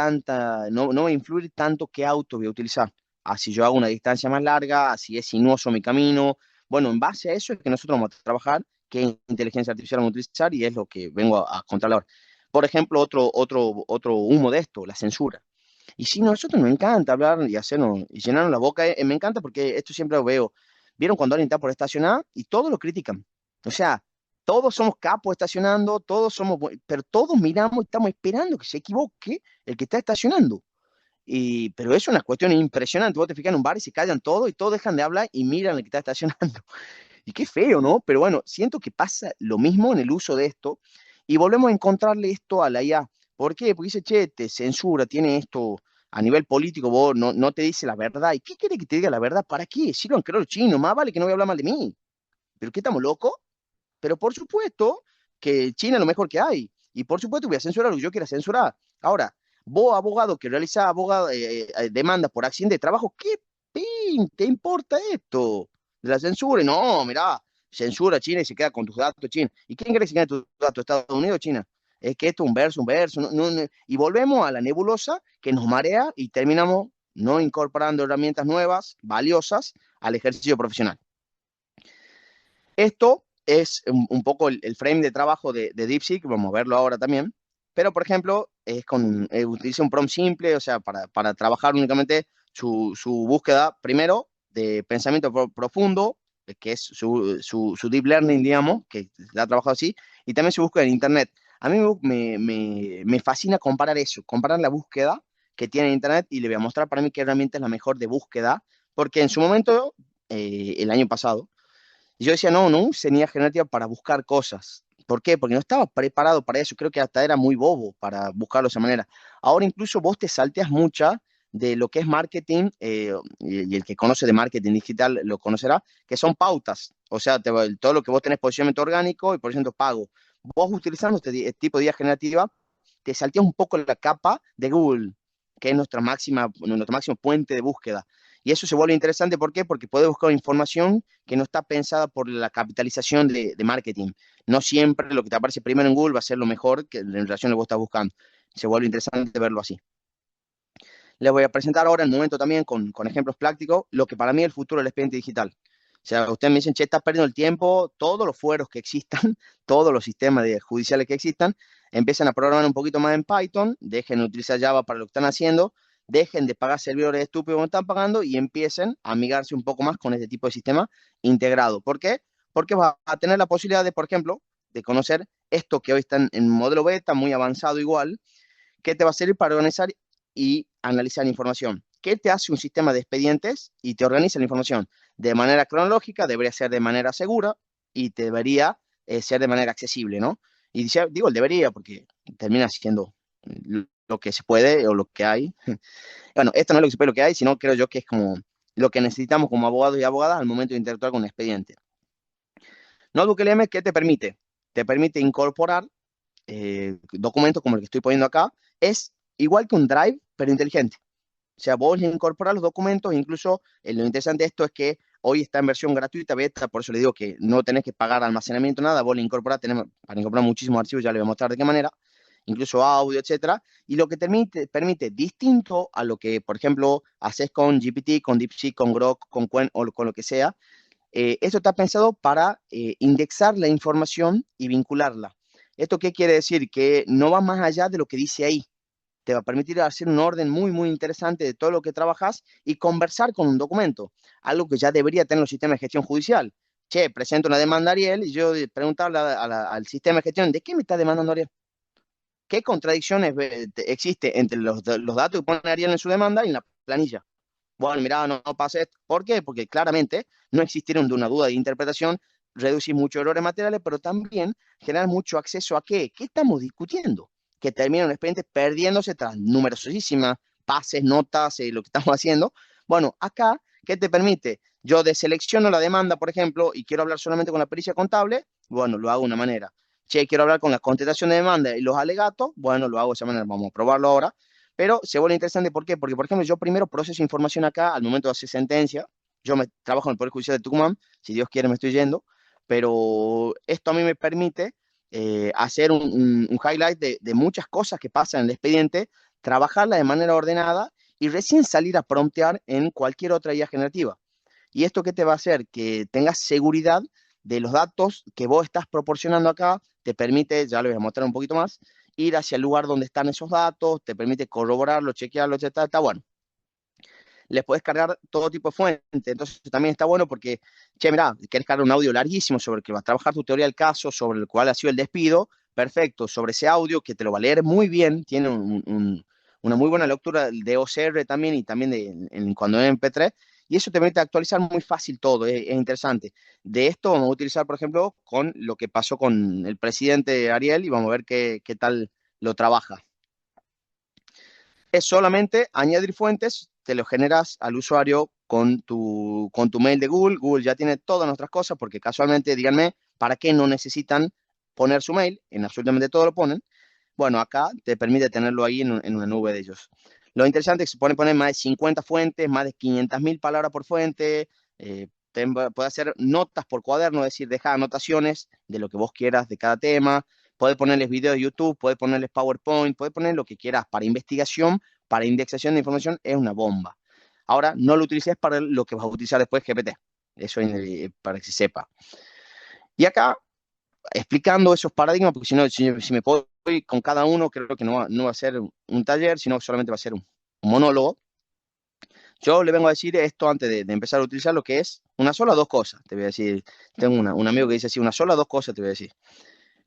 no va a influir tanto qué auto voy a utilizar. Así yo hago una distancia más larga, así es sinuoso mi camino. Bueno, en base a eso es que nosotros vamos a trabajar, qué inteligencia artificial vamos a utilizar y es lo que vengo a contarle ahora. Por ejemplo, otro humo de esto, la censura. Y si nosotros nos encanta hablar y llenarnos la boca, me encanta porque esto siempre lo veo. ¿Vieron cuando alguien está por estacionar y todos lo critican? O sea, todos somos capos estacionando, pero todos miramos y estamos esperando que se equivoque el que está estacionando. Pero es una cuestión impresionante. Vos te fijas en un bar y se callan todos y todos dejan de hablar y miran al que está estacionando. Y qué feo, ¿no? Pero bueno, siento que pasa lo mismo en el uso de esto y volvemos a encontrarle esto a la IA. ¿Por qué? Porque dice, che, te censura, tiene esto a nivel político, vos no te dice la verdad. ¿Y qué quiere que te diga la verdad? ¿Para qué? Si lo han creado los chinos, más vale que no voy a hablar mal de mí. ¿Pero qué estamos locos? Pero por supuesto que China es lo mejor que hay. Y por supuesto voy a censurar lo que yo quiera censurar. Ahora, vos, abogado que realiza demanda por accidente de trabajo, ¿qué pin te importa esto de la censura? No, mirá, censura China y se queda con tus datos China. ¿Y quién cree que se queda tus datos? ¿Estados Unidos o China? Es que esto es un verso. Y volvemos a la nebulosa que nos marea y terminamos no incorporando herramientas nuevas, valiosas, al ejercicio profesional. Esto es un poco el frame de trabajo de DeepSeek, vamos a verlo ahora también, pero por ejemplo, utiliza un prompt simple, o sea, para trabajar únicamente su búsqueda, primero, de pensamiento profundo, que es su deep learning, digamos, que la ha trabajado así, y también su búsqueda en Internet. A mí me fascina comparar eso, comparar la búsqueda que tiene en Internet y le voy a mostrar para mí qué herramienta es la mejor de búsqueda, porque en su momento, el año pasado, y yo decía, no use IA generativa para buscar cosas. ¿Por qué? Porque no estaba preparado para eso. Creo que hasta era muy bobo para buscarlo de esa manera. Ahora incluso vos te salteas mucha de lo que es marketing, y el que conoce de marketing digital lo conocerá, que son pautas. O sea, todo lo que vos tenés posicionamiento orgánico y posicionamiento pago. Vos utilizando este tipo de IA generativa, te salteas un poco la capa de Google, que es nuestro máximo puente de búsqueda. Y eso se vuelve interesante, ¿por qué? Porque puedes buscar información que no está pensada por la capitalización de marketing. No siempre lo que te aparece primero en Google va a ser lo mejor que en relación a lo que vos estás buscando. Se vuelve interesante verlo así. Les voy a presentar ahora en un momento también con ejemplos prácticos lo que para mí es el futuro del expediente digital. O sea, ustedes me dicen, che, estás perdiendo el tiempo, todos los fueros que existan, todos los sistemas judiciales que existan, empiezan a programar un poquito más en Python, dejen de utilizar Java para lo que están haciendo, dejen de pagar servidores estúpidos como están pagando y empiecen a amigarse un poco más con este tipo de sistema integrado. ¿Por qué? Porque vas a tener la posibilidad de, por ejemplo, de conocer esto que hoy está en modelo beta, muy avanzado igual, que te va a servir para organizar y analizar información. ¿Qué te hace un sistema de expedientes y te organiza la información? De manera cronológica, debería ser de manera segura y te debería ser de manera accesible, ¿no? Y digo el debería porque termina siendo lo que se puede o lo que hay. Bueno, esto no es lo que se puede, lo que hay, sino creo yo que es como lo que necesitamos como abogados y abogadas al momento de interactuar con un expediente. Notebook LM, ¿qué te permite? Te permite incorporar documentos como el que estoy poniendo acá. Es igual que un Drive, pero inteligente. O sea, vos le incorporás los documentos, incluso lo interesante de esto es que hoy está en versión gratuita, beta, por eso le digo que no tenés que pagar almacenamiento, nada, vos le incorporás, para incorporar muchísimos archivos, ya le voy a mostrar de qué manera, incluso audio, etcétera, y lo que permite distinto a lo que, por ejemplo, haces con GPT, con DeepSeek, con Grok, con Qwen o con lo que sea, esto está pensado para indexar la información y vincularla. ¿Esto qué quiere decir? Que no va más allá de lo que dice ahí. Te va a permitir hacer un orden muy, muy interesante de todo lo que trabajas y conversar con un documento, algo que ya debería tener los sistemas de gestión judicial. Che, presento una demanda a Ariel y yo preguntarle al sistema de gestión, ¿de qué me está demandando Ariel? ¿Qué contradicciones existe entre los datos que pone Ariel en su demanda y en la planilla? Bueno, mira, no pasa esto. ¿Por qué? Porque claramente no existieron de una duda de interpretación, reducir muchos errores materiales, pero también generar mucho acceso a qué. ¿Qué estamos discutiendo? Que termina un expediente perdiéndose tras numerosísimas pases, notas, lo que estamos haciendo. Bueno, acá, ¿qué te permite? Yo deselecciono la demanda, por ejemplo, y quiero hablar solamente con la pericia contable, bueno, lo hago de una manera. Che, quiero hablar con la contestación de demanda y los alegatos, bueno, lo hago de esa manera, vamos a probarlo ahora. Pero se vuelve interesante, ¿por qué? Porque, por ejemplo, yo primero proceso información acá al momento de hacer sentencia. Trabajo en el Poder Judicial de Tucumán, si Dios quiere me estoy yendo, pero esto a mí me permite hacer un highlight de muchas cosas que pasan en el expediente, trabajarla de manera ordenada y recién salir a promptear en cualquier otra IA generativa. ¿Y esto qué te va a hacer? Que tengas seguridad de los datos que vos estás proporcionando acá, te permite, ya lo voy a mostrar un poquito más, ir hacia el lugar donde están esos datos, te permite corroborarlo, chequearlo, etc. Está bueno. les podés cargar todo tipo de fuente. Entonces también está bueno porque, che, mirá, querés cargar un audio larguísimo sobre el que vas a trabajar tu teoría del caso, sobre el cual ha sido el despido, perfecto, sobre ese audio que te lo va a leer muy bien, tiene una muy buena lectura de OCR también y también cuando es MP3, y eso te permite actualizar muy fácil todo, es interesante. De esto vamos a utilizar, por ejemplo, con lo que pasó con el presidente Ariel y vamos a ver qué tal lo trabaja. Es solamente añadir fuentes, te lo generas al usuario con tu mail de Google. Google ya tiene todas nuestras cosas porque casualmente, díganme, ¿para qué no necesitan poner su mail? En absolutamente todo lo ponen. Bueno, acá te permite tenerlo ahí en una nube de ellos. Lo interesante es que se pueden poner más de 50 fuentes, más de 500.000 palabras por fuente. Puede hacer notas por cuaderno, es decir, deja anotaciones de lo que vos quieras de cada tema. Puedes ponerles videos de YouTube, puedes ponerles PowerPoint, puedes poner lo que quieras para investigación, para indexación de información, es una bomba. Ahora, no lo utilices para lo que vas a utilizar después GPT. Eso para que se sepa. Y acá explicando esos paradigmas, porque si no, si me puedo ir con cada uno, creo que no va a ser un taller, sino que solamente va a ser un monólogo. Yo le vengo a decir esto antes de empezar a utilizar lo que es una sola o dos cosas. Te voy a decir, tengo un amigo que dice así, una sola o dos cosas, te voy a decir.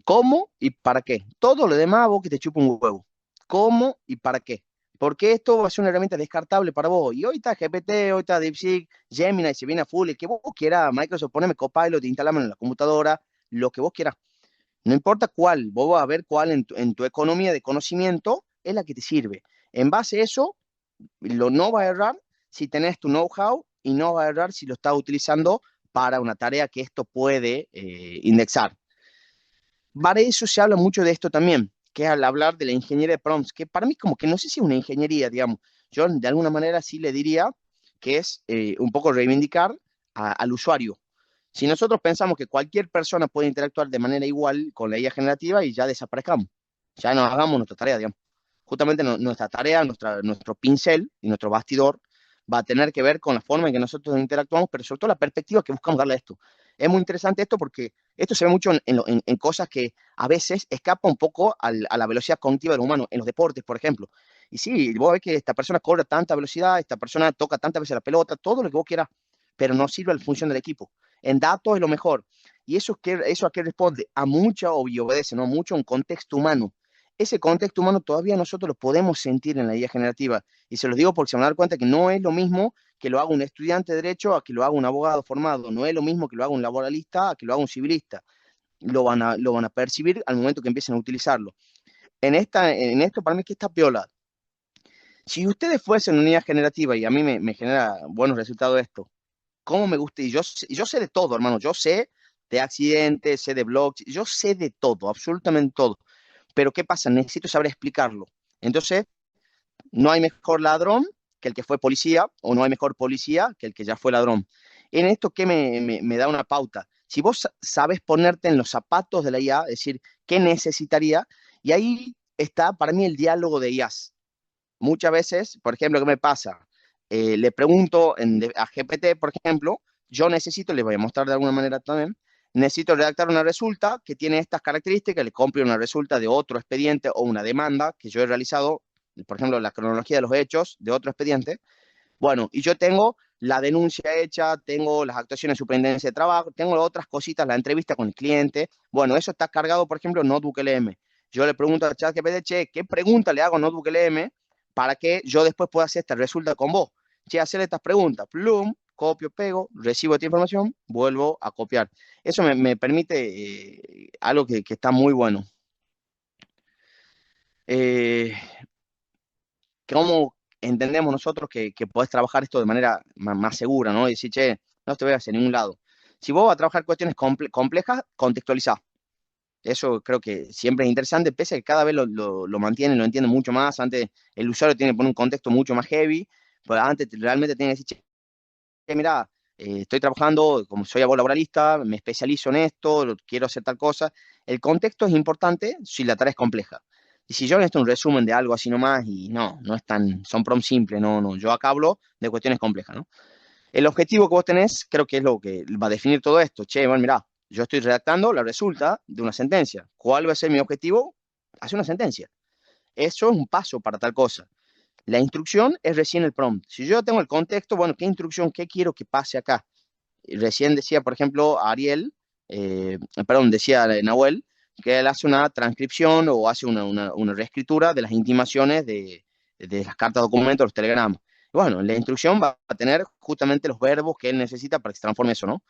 ¿Cómo y para qué? Todo lo demás vos que te chupa un huevo. ¿Cómo y para qué? Porque esto va a ser una herramienta descartable para vos. Y hoy está GPT, hoy está DeepSeek, Gemini, se viene a full, el que vos quieras, Microsoft, poneme Copilot, instalame en la computadora, lo que vos quieras. No importa cuál, vos vas a ver cuál en tu economía de conocimiento es la que te sirve. En base a eso, no va a errar si tenés tu know-how y no va a errar si lo estás utilizando para una tarea que esto puede indexar. Para eso se habla mucho de esto también, que es al hablar de la ingeniería de prompts, que para mí como que no sé si es una ingeniería, digamos. Yo de alguna manera sí le diría que es un poco reivindicar al usuario. Si nosotros pensamos que cualquier persona puede interactuar de manera igual con la IA generativa y ya desaparezcamos, ya no hagamos nuestra tarea, digamos. Justamente nuestra tarea, nuestro pincel y nuestro bastidor va a tener que ver con la forma en que nosotros interactuamos, pero sobre todo la perspectiva que buscamos darle a esto. Es muy interesante esto porque esto se ve mucho en cosas que a veces escapa un poco a la velocidad cognitiva del humano, en los deportes, por ejemplo. Y sí, vos ves que esta persona corre a tanta velocidad, esta persona toca tantas veces la pelota, todo lo que vos quieras, pero no sirve a la función del equipo. En datos es lo mejor. ¿Y eso a qué responde? A mucho, y obedece, ¿no? Mucho un contexto humano. Ese contexto humano todavía nosotros lo podemos sentir en la IA generativa. Y se los digo porque se van a dar cuenta que no es lo mismo que lo haga un estudiante de derecho a que lo haga un abogado formado. No es lo mismo que lo haga un laboralista a que lo haga un civilista. Lo van a percibir al momento que empiecen a utilizarlo. En esto, para mí, que está piola. Si ustedes fuesen una IA generativa y a mí me genera buenos resultados esto, ¿cómo me gusta? Y yo sé de todo, hermano. Yo sé de accidentes, sé de blogs, yo sé de todo, absolutamente todo. Pero ¿qué pasa? Necesito saber explicarlo. Entonces, no hay mejor ladrón que el que fue policía, o no hay mejor policía que el que ya fue ladrón. En esto, ¿qué me da una pauta? Si vos sabes ponerte en los zapatos de la IA, es decir, ¿qué necesitaría? Y ahí está para mí el diálogo de IAs. Muchas veces, por ejemplo, ¿qué me pasa? Le pregunto a GPT, por ejemplo, yo necesito, les voy a mostrar de alguna manera también, necesito redactar una resulta que tiene estas características, le compro una resulta de otro expediente o una demanda que yo he realizado, por ejemplo, la cronología de los hechos de otro expediente. Bueno, y yo tengo la denuncia hecha, tengo las actuaciones de superintendencia de trabajo, tengo otras cositas, la entrevista con el cliente. Bueno, eso está cargado, por ejemplo, en Notebook LM. Yo le pregunto a ChatGPT, che, ¿qué pregunta le hago a Notebook LM para que yo después pueda hacer esta resulta con vos? Che, hacer estas preguntas, plum, copio, pego, recibo esta información, vuelvo a copiar. Eso me permite algo que está muy bueno. Eh, ¿Cómo entendemos nosotros que podés trabajar esto de manera más segura, ¿no? Y decir, che, no te voy a hacer ningún lado. Si vos vas a trabajar cuestiones complejas, contextualizá. Eso creo que siempre es interesante, pese a que cada vez lo mantiene, lo entiende mucho más. Antes el usuario tiene que poner un contexto mucho más heavy, pero antes realmente tiene que decir, che, mira, estoy trabajando, como soy abogado laboralista, me especializo en esto, quiero hacer tal cosa. El contexto es importante si la tarea es compleja. Y si yo necesito un resumen de algo así nomás, y no es tan, son prompts simples, no, yo acá hablo de cuestiones complejas, ¿no? El objetivo que vos tenés, creo que es lo que va a definir todo esto. Che, bueno, mirá, yo estoy redactando la resulta de una sentencia. ¿Cuál va a ser mi objetivo? Hacer una sentencia. Eso es un paso para tal cosa. La instrucción es recién el prompt. Si yo tengo el contexto, bueno, ¿qué instrucción, qué quiero que pase acá? Recién decía, por ejemplo, Ariel, perdón, decía Nahuel, que él hace una transcripción o hace una reescritura de las intimaciones de las cartas documentos, los telegramas. Y bueno, la instrucción va a tener justamente los verbos que él necesita para que se transforme eso, ¿no?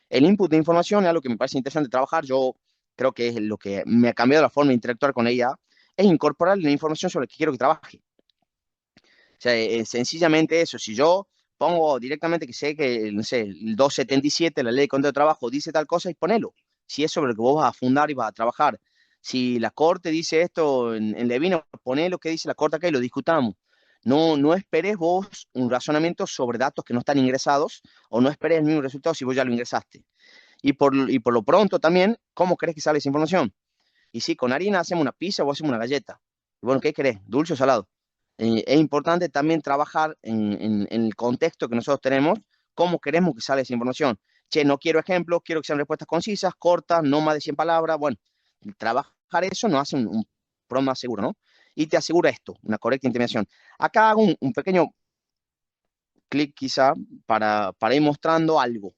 El input de información es algo que me parece interesante trabajar. Yo creo que es lo que me ha cambiado la forma de interactuar con ella, es incorporar la información sobre la que quiero que trabaje. O sea, sencillamente eso. Si yo pongo directamente que sé que, no sé, el 277, la ley de contrato de trabajo, dice tal cosa, y ponelo. Si es sobre lo que vos vas a fundar y vas a trabajar. Si la corte dice esto en Levino, poné lo que dice la corte acá y lo discutamos. No, no esperes vos un razonamiento sobre datos que no están ingresados o no esperes el mismo resultado si vos ya lo ingresaste. Y por lo pronto también, ¿cómo crees que sale esa información? Y si con harina hacemos una pizza o hacemos una galleta. Y bueno, ¿qué querés? ¿Dulce o salado? Es importante también trabajar en el contexto que nosotros tenemos, cómo queremos que salga esa información. Che, no quiero ejemplos, quiero que sean respuestas concisas, cortas, no más de 100 palabras. Bueno, trabajar eso nos hace un prompt más seguro, ¿no? Y te asegura esto, una correcta intervención. Acá hago un pequeño clic quizá para ir mostrando algo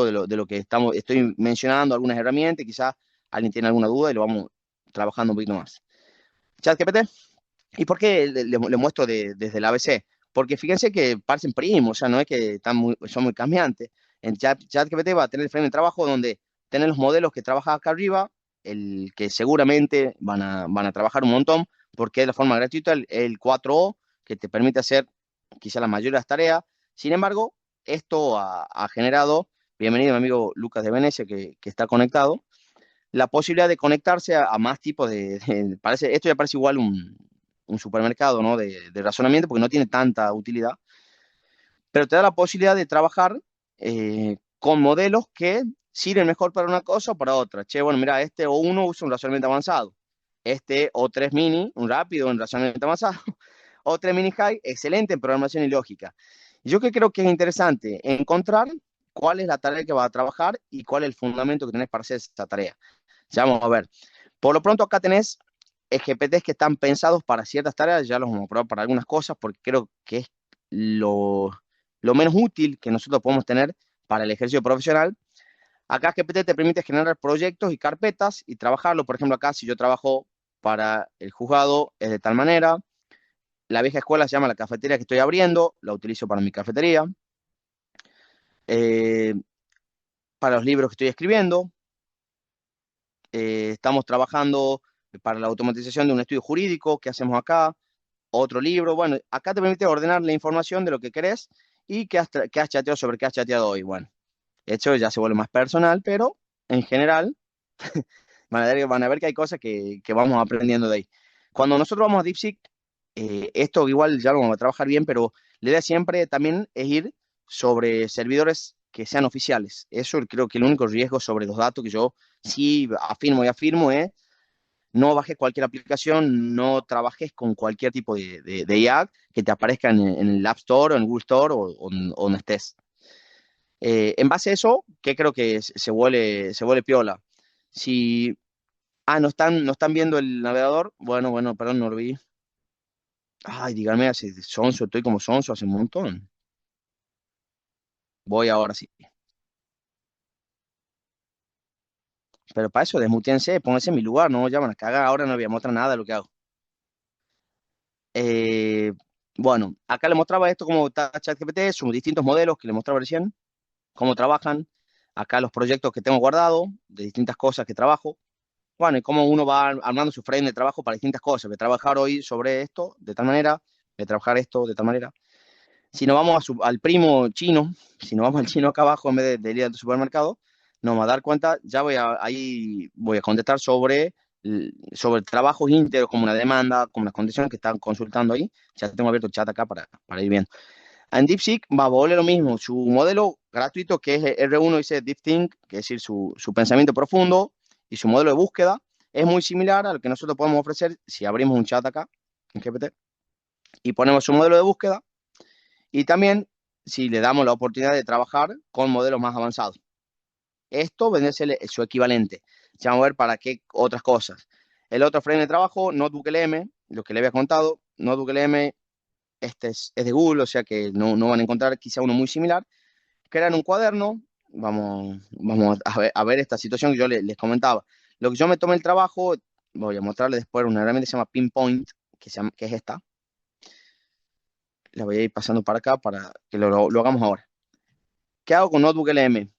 de lo que estoy mencionando, algunas herramientas, quizá alguien tiene alguna duda y lo vamos trabajando un poquito más. ChatGPT. ¿Y por qué le muestro desde el ABC? Porque fíjense que parecen primos, o sea, no es que son muy cambiantes. En ChatGPT va a tener el frame de trabajo donde tener los modelos que trabajan acá arriba, el que seguramente van a trabajar un montón, porque es de forma gratuita, el 4O, que te permite hacer quizá la mayoría de las tareas. Sin embargo, esto ha generado, bienvenido mi amigo Lucas de Venecia, que está conectado, la posibilidad de conectarse a más tipos esto ya parece igual un supermercado, ¿no? De razonamiento, porque no tiene tanta utilidad, pero te da la posibilidad de trabajar con modelos que sirven mejor para una cosa o para otra. Che, bueno, mira, este O1 usa un razonamiento avanzado, este O3 mini, un rápido en razonamiento avanzado, O3 mini high, excelente en programación y lógica. Yo que creo que es interesante encontrar cuál es la tarea que vas a trabajar y cuál es el fundamento que tenés para hacer esa tarea. Ya vamos a ver. Por lo pronto acá tenés GPTs que están pensados para ciertas tareas, ya los vamos a probar para algunas cosas, porque creo que es lo menos útil que nosotros podemos tener para el ejercicio profesional. Acá GPT te permite generar proyectos y carpetas y trabajarlo. Por ejemplo, acá si yo trabajo para el juzgado es de tal manera. La vieja escuela se llama la cafetería que estoy abriendo, la utilizo para mi cafetería. Eh, para los libros que estoy escribiendo, estamos trabajando para la automatización de un estudio jurídico, ¿qué hacemos acá? Otro libro, bueno, acá te permite ordenar la información de lo que querés y qué has chateado sobre qué has chateado hoy. Bueno, esto ya se vuelve más personal, pero en general van a ver que hay cosas que vamos aprendiendo de ahí. Cuando nosotros vamos a DeepSeek, esto igual ya lo vamos a trabajar bien, pero la idea siempre también es ir sobre servidores que sean oficiales. Eso creo que el único riesgo sobre los datos que yo sí afirmo es no bajes cualquier aplicación, no trabajes con cualquier tipo de IA que te aparezca en el App Store o en Google Store o donde estés. En base a eso, ¿qué creo que se vuelve piola? Si, no están viendo el navegador, bueno, perdón, no lo vi. Ay, dígame, hace sonso, estoy como sonso hace un montón. Voy ahora sí. Pero para eso, desmutense, pónganse en mi lugar, no ya van a cagar, ahora no voy a mostrar nada de lo que hago. Eh, bueno, acá le mostraba esto como está ChatGPT, sus distintos modelos que le mostraba recién, cómo trabajan. Acá los proyectos que tengo guardados, de distintas cosas que trabajo. Bueno, y cómo uno va armando su frame de trabajo para distintas cosas. Voy a trabajar hoy sobre esto de tal manera, voy a trabajar esto de tal manera. Si nos vamos al primo chino, si nos vamos al chino acá abajo en vez de ir al supermercado, nos vamos a dar cuenta, ya ahí voy a contestar sobre trabajos íntegros como una demanda, como las condiciones que están consultando ahí. Ya tengo abierto el chat acá para ir viendo. En DeepSeek va a volver lo mismo. Su modelo gratuito, que es R1, dice Deep Think, que es decir, su pensamiento profundo, y su modelo de búsqueda, es muy similar a lo que nosotros podemos ofrecer si abrimos un chat acá en GPT y ponemos su modelo de búsqueda. Y también si le damos la oportunidad de trabajar con modelos más avanzados. Esto vendría a ser su equivalente. Ya vamos a ver para qué otras cosas. El otro frame de trabajo, NotebookLM, lo que le había contado, NotebookLM este es de Google, o sea que no van a encontrar quizá uno muy similar. Crean un cuaderno, vamos a ver esta situación que yo les comentaba. Lo que yo me tomé el trabajo, voy a mostrarles después una herramienta que se llama Pinpoint, que es esta. La voy a ir pasando para acá para que lo hagamos ahora. ¿Qué hago con Notebook LM?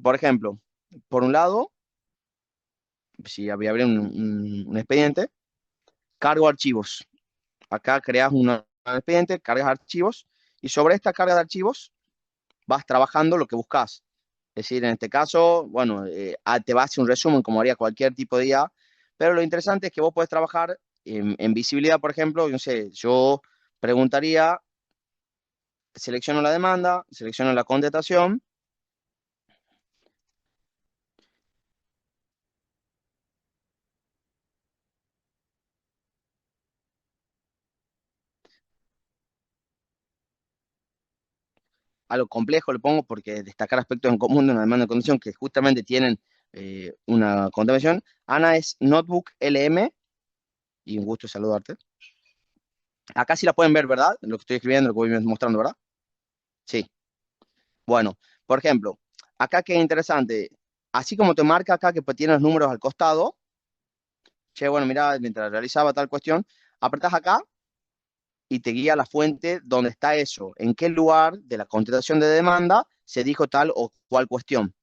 Por ejemplo, por un lado, si voy a abrir un expediente, cargo archivos. Acá creas un expediente, cargas archivos y sobre esta carga de archivos vas trabajando lo que buscas. Es decir, en este caso, bueno, te va a hacer un resumen como haría cualquier tipo de IA, pero lo interesante es que vos podés trabajar en visibilidad, por ejemplo, no sé, yo preguntaría, selecciono la demanda, selecciono la contestación. A lo complejo le pongo porque destacar aspectos en común de una demanda de condición que justamente tienen una contaminación. Ana es Notebook LM y un gusto saludarte. Acá sí la pueden ver, ¿verdad? Lo que estoy escribiendo, lo que voy mostrando, ¿verdad? Sí. Bueno, por ejemplo, acá que es interesante, así como te marca acá que pues, tiene los números al costado, che, bueno, mira, mientras realizaba tal cuestión, apretás acá y te guía a la fuente donde está eso, en qué lugar de la contestación de demanda se dijo tal o cual cuestión.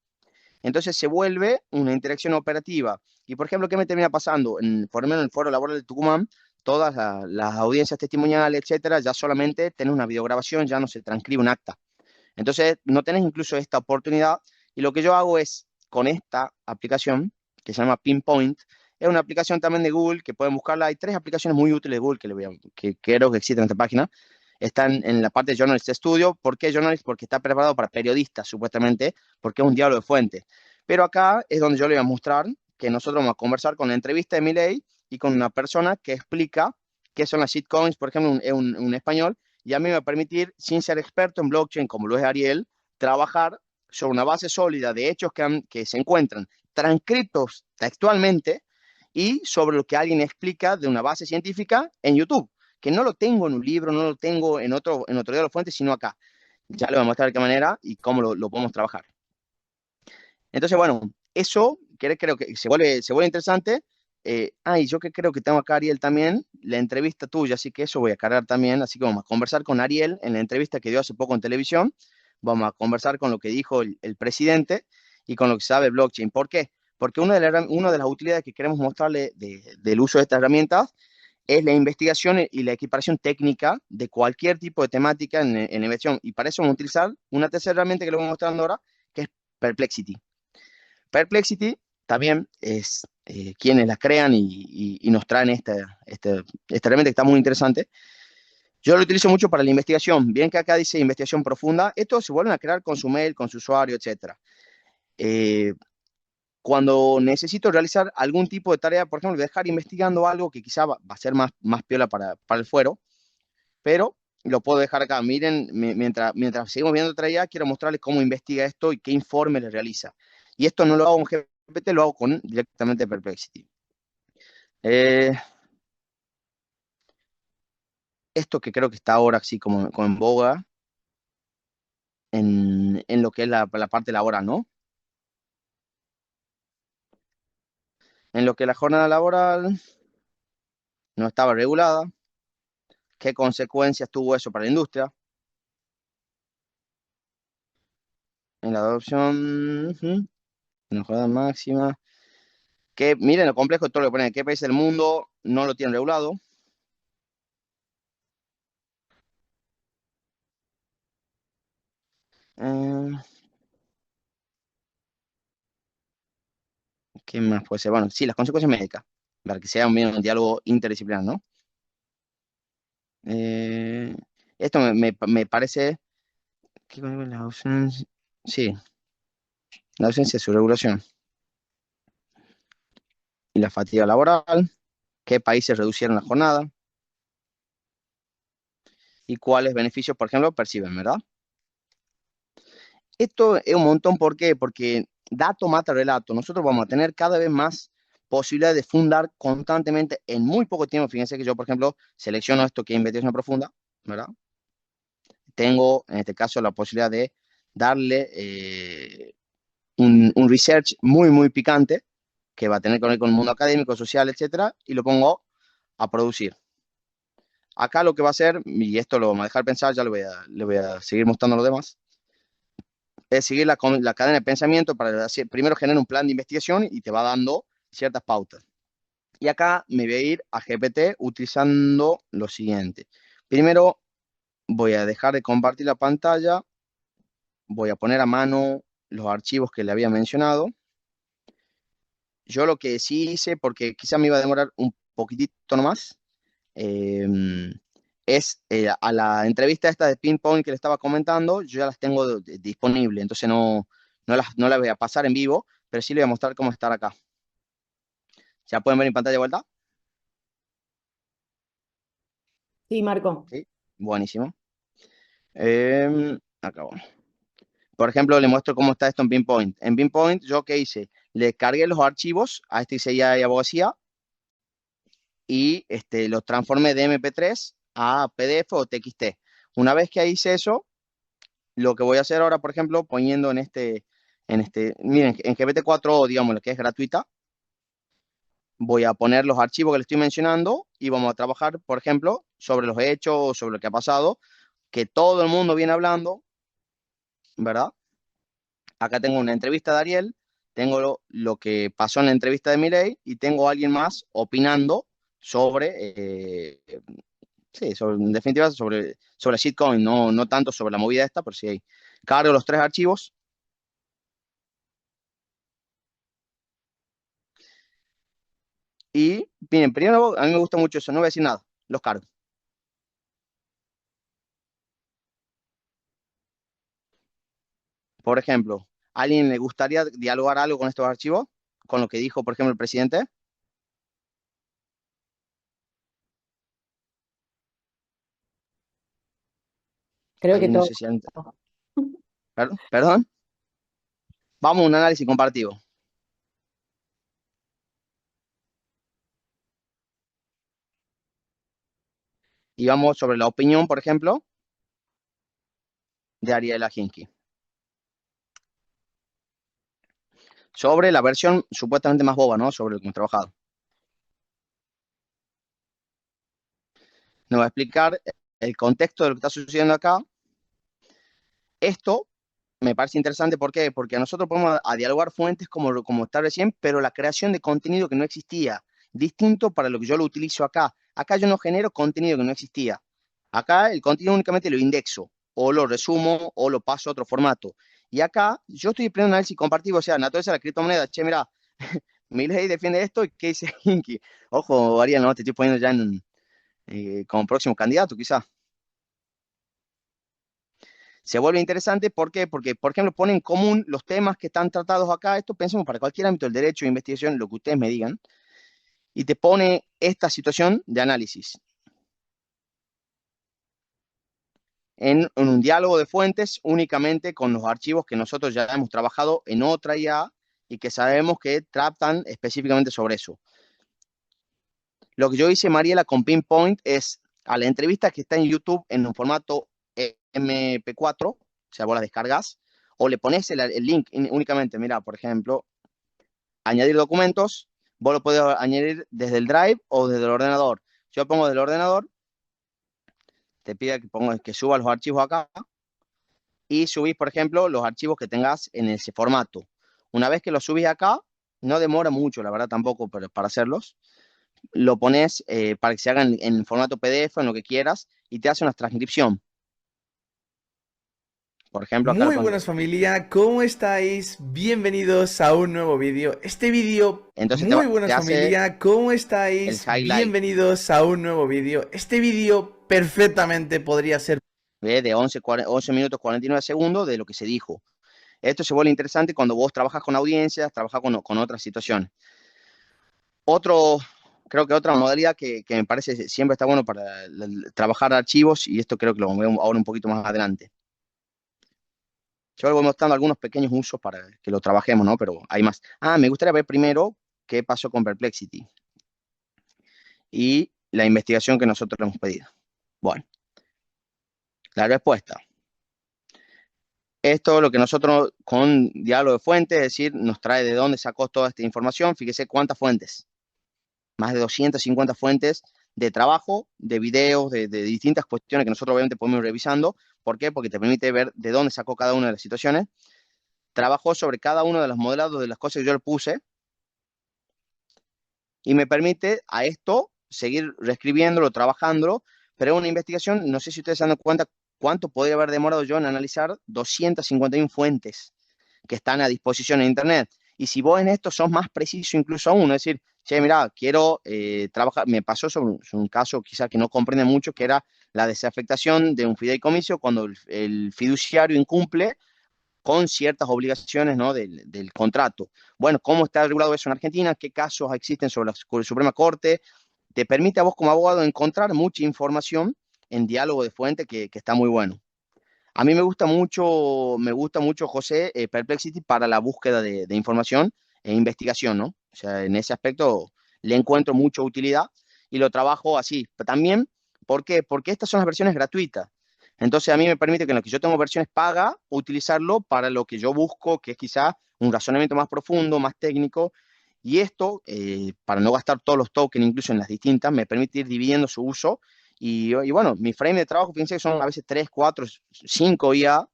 Entonces se vuelve una interacción operativa. Y por ejemplo, ¿qué me termina pasando? Por lo menos en el foro laboral de Tucumán, todas las audiencias testimoniales, etcétera, ya solamente tenés una videograbación, ya no se transcribe un acta. Entonces, no tenés incluso esta oportunidad. Y lo que yo hago es, con esta aplicación, que se llama Pinpoint, es una aplicación también de Google, que pueden buscarla. Hay tres aplicaciones muy útiles de Google que creo que existen en esta página. Están en la parte de Journalist Studio. ¿Por qué Journalist? Porque está preparado para periodistas, supuestamente, porque es un diálogo de fuente. Pero acá es donde yo le voy a mostrar que nosotros vamos a conversar con la entrevista de Milei y con una persona que explica qué son las shitcoins, por ejemplo, un español, y a mí me va a permitir, sin ser experto en blockchain, como lo es Ariel, trabajar sobre una base sólida de hechos que se encuentran transcritos textualmente y sobre lo que alguien explica de una base científica en YouTube, que no lo tengo en un libro, no lo tengo en otro de las fuentes, sino acá. Ya le voy a mostrar de qué manera y cómo lo podemos trabajar. Entonces, bueno, eso creo que se vuelve interesante. Y yo que creo que tengo acá a Ariel también, la entrevista tuya, así que eso voy a cargar también. Así que vamos a conversar con Ariel en la entrevista que dio hace poco en televisión. Vamos a conversar con lo que dijo el presidente y con lo que sabe blockchain. ¿Por qué? Porque una de las utilidades que queremos mostrarle del uso de estas herramientas es la investigación y la equiparación técnica de cualquier tipo de temática en investigación. Y para eso vamos a utilizar una tercera herramienta que le voy mostrando ahora, que es Perplexity. Perplexity también es quienes las crean y nos traen esta herramienta que está muy interesante. Yo lo utilizo mucho para la investigación. Bien que acá dice investigación profunda. Estos se vuelven a crear con su mail, con su usuario, etcétera. Cuando necesito realizar algún tipo de tarea, por ejemplo, dejar investigando algo que quizá va a ser más piola para el fuero, pero lo puedo dejar acá. Miren, mientras seguimos viendo otra idea, quiero mostrarles cómo investiga esto y qué informe le realiza. Y esto no lo hago con GPT, lo hago directamente Perplexity. Esto que creo que está ahora así como en boga en lo que es la parte laboral, ¿no? En lo que la jornada laboral no estaba regulada, ¿qué consecuencias tuvo eso para la industria? En la adopción, en la jornada máxima, que miren lo complejo de todo lo que ponen, ¿qué país del mundo no lo tienen regulado? Eh, ¿Qué más puede ser? Bueno, sí, las consecuencias médicas, para que sea un diálogo interdisciplinar, ¿no? Eh, Esto me parece que con la ausencia, sí, la ausencia de su regulación y la fatiga laboral, qué países reducieron la jornada y cuáles beneficios, por ejemplo, perciben, ¿verdad? Esto es un montón, ¿por qué? Porque dato mata relato. Nosotros vamos a tener cada vez más posibilidad de fundar constantemente en muy poco tiempo. Fíjense que yo, por ejemplo, selecciono esto que es investigación profunda, ¿verdad? Tengo, en este caso, la posibilidad de darle un research muy, muy picante que va a tener que ver con el mundo académico, social, etcétera, y lo pongo a producir. Acá lo que va a hacer, y esto lo vamos a dejar pensar, ya le voy a seguir mostrando lo demás, es seguir la cadena de pensamiento para primero generar un plan de investigación y te va dando ciertas pautas. Y acá me voy a ir a GPT utilizando lo siguiente. Primero voy a dejar de compartir la pantalla, voy a poner a mano los archivos que le había mencionado. Yo lo que sí hice, porque quizá me iba a demorar un poquitito nomás, eh, es a la entrevista esta de Pinpoint que le estaba comentando, yo ya las tengo disponibles, entonces no las voy a pasar en vivo, pero sí le voy a mostrar cómo estar acá. ¿Ya pueden ver en pantalla de vuelta? Sí, Marco. Sí, buenísimo. Acá vamos. Por ejemplo, le muestro cómo está esto en Pinpoint. En Pinpoint, ¿yo qué hice? Le cargué los archivos a este CIA y abogacía y los transformé de MP3 a PDF o TXT. Una vez que hice eso, lo que voy a hacer ahora, por ejemplo, poniendo miren, en GPT-4, digamos, lo que es gratuita, voy a poner los archivos que le estoy mencionando y vamos a trabajar, por ejemplo, sobre los hechos, sobre lo que ha pasado, que todo el mundo viene hablando, ¿verdad? Acá tengo una entrevista de Ariel, tengo lo que pasó en la entrevista de Milei y tengo a alguien más opinando sobre, sí, en definitiva, sobre shitcoin, no tanto sobre la movida esta, pero sí hay. Cargo los tres archivos. Y, miren, primero, a mí me gusta mucho eso, no voy a decir nada, los cargo. Por ejemplo, ¿a alguien le gustaría dialogar algo con estos archivos? Con lo que dijo, por ejemplo, el presidente. Creo que Ahí no todo. sé si... ¿Perdón? Vamos a un análisis comparativo. Y vamos sobre la opinión, por ejemplo, de Ariela Hinkie. Sobre la versión supuestamente más boba, ¿no? Sobre lo que hemos trabajado. Nos va a explicar el contexto de lo que está sucediendo acá. Esto me parece interesante, ¿por qué? Porque a nosotros podemos a dialogar fuentes como está recién, pero la creación de contenido que no existía, distinto para lo que yo lo utilizo acá. Acá yo no genero contenido que no existía. Acá el contenido únicamente lo indexo, o lo resumo, o lo paso a otro formato. Y acá yo estoy aprendiendo análisis compartido, o sea, naturaleza de la criptomoneda. Che, mira, Milei defiende esto y ¿qué dice Hinky? Ojo, Ariel, no te estoy poniendo ya como próximo candidato, quizás. Se vuelve interesante, ¿por qué? Porque, por ejemplo, pone en común los temas que están tratados acá, esto pensemos para cualquier ámbito del derecho de investigación, lo que ustedes me digan, y te pone esta situación de análisis en un diálogo de fuentes únicamente con los archivos que nosotros ya hemos trabajado en otra IA y que sabemos que tratan específicamente sobre eso. Lo que yo hice, Mariela, con Pinpoint es a la entrevista que está en YouTube en un formato MP4, o sea, vos la descargas, o le pones el link únicamente, mira, por ejemplo, añadir documentos, vos lo podés añadir desde el Drive o desde el ordenador. Yo pongo desde el ordenador, te pide que suba los archivos acá y subís, por ejemplo, los archivos que tengas en ese formato. Una vez que los subís acá, no demora mucho, la verdad tampoco, pero para hacerlos, lo pones para que se hagan en formato PDF, en lo que quieras, y te hace una transcripción. Por ejemplo, acá lo Muy pongo. buenas familia, ¿cómo estáis? Bienvenidos a un nuevo vídeo. Entonces Muy te buenas hace familia, ¿cómo el estáis? highlight Bienvenidos a un nuevo vídeo. Este vídeo perfectamente podría ser de 11 minutos 49 segundos de lo que se dijo. Esto se vuelve interesante cuando vos trabajas con audiencias, trabajas con otras situaciones. Creo que otra modalidad que me parece siempre está bueno para trabajar archivos, y esto creo que lo vemos ahora un poquito más adelante. Yo voy mostrando algunos pequeños usos para que lo trabajemos, ¿no? Pero hay más. Me gustaría ver primero qué pasó con Perplexity y la investigación que nosotros le hemos pedido. Bueno, la respuesta. Esto es lo que nosotros con diálogo de fuentes, es decir, nos trae de dónde sacó toda esta información. Fíjese cuántas fuentes. Más de 250 fuentes de trabajo, de videos, de distintas cuestiones que nosotros obviamente podemos ir revisando. ¿Por qué? Porque te permite ver de dónde sacó cada una de las situaciones. Trabajó sobre cada uno de los modelados de las cosas que yo le puse. Y me permite a esto seguir reescribiéndolo, trabajándolo. Pero es una investigación, no sé si ustedes se dan cuenta cuánto podría haber demorado yo en analizar 251 fuentes que están a disposición en Internet. Y si vos en esto sos más preciso incluso aún, es decir, che, mira, quiero trabajar, me pasó sobre un caso quizá que no comprende mucho, que era la desafectación de un fideicomiso cuando el fiduciario incumple con ciertas obligaciones, ¿no?, del contrato. Bueno, ¿cómo está regulado eso en Argentina? ¿Qué casos existen sobre la Suprema Corte? Te permite a vos como abogado encontrar mucha información en diálogo de fuente que está muy bueno. A mí me gusta mucho, José, Perplexity para la búsqueda de información e investigación, ¿no? O sea, en ese aspecto le encuentro mucha utilidad y lo trabajo así. Pero también, ¿por qué? Porque estas son las versiones gratuitas. Entonces a mí me permite que en lo que yo tengo versiones pagas, utilizarlo para lo que yo busco, que es quizá un razonamiento más profundo, más técnico. Y esto, para no gastar todos los tokens, incluso en las distintas, me permite ir dividiendo su uso y bueno, mi frame de trabajo, fíjense que son a veces 3, 4, 5 IA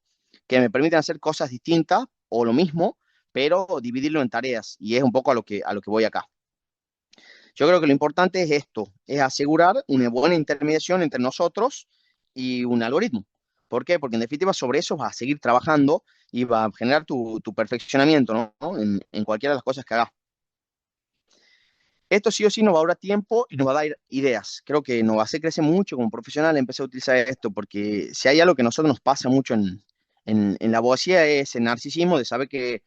que me permiten hacer cosas distintas o lo mismo, pero dividirlo en tareas. Y es un poco a lo que voy acá. Yo creo que lo importante es esto, es asegurar una buena intermediación entre nosotros y un algoritmo. ¿Por qué? Porque en definitiva sobre eso vas a seguir trabajando y va a generar tu perfeccionamiento, ¿no? En cualquiera de las cosas que hagas. Esto sí o sí nos va a durar tiempo y nos va a dar ideas. Creo que nos va a hacer crecer mucho como profesional empezar a utilizar esto, porque si hay algo que a nosotros nos pasa mucho en la abogacía es el narcisismo de saber que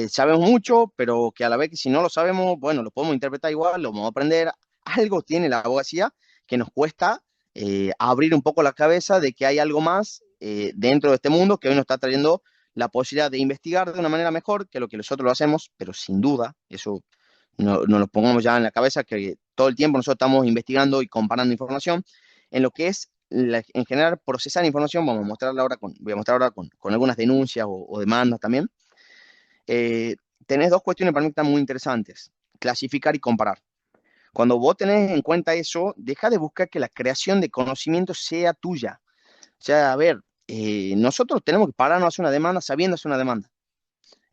sabemos mucho, pero que a la vez que si no lo sabemos, bueno, lo podemos interpretar igual, lo vamos a aprender. Algo tiene la abogacía que nos cuesta abrir un poco la cabeza de que hay algo más dentro de este mundo que hoy nos está trayendo la posibilidad de investigar de una manera mejor que lo que nosotros lo hacemos, pero sin duda, eso no, nos lo pongamos ya en la cabeza, que todo el tiempo nosotros estamos investigando y comparando información en lo que es, en general, procesar información. Voy a mostrar ahora con algunas denuncias o demandas también. Tenés dos cuestiones para mí que están muy interesantes: clasificar y comparar. Cuando vos tenés en cuenta eso, deja de buscar que la creación de conocimiento sea tuya. O sea, a ver, nosotros tenemos que pararnos a hacer una demanda sabiendo hacer una demanda.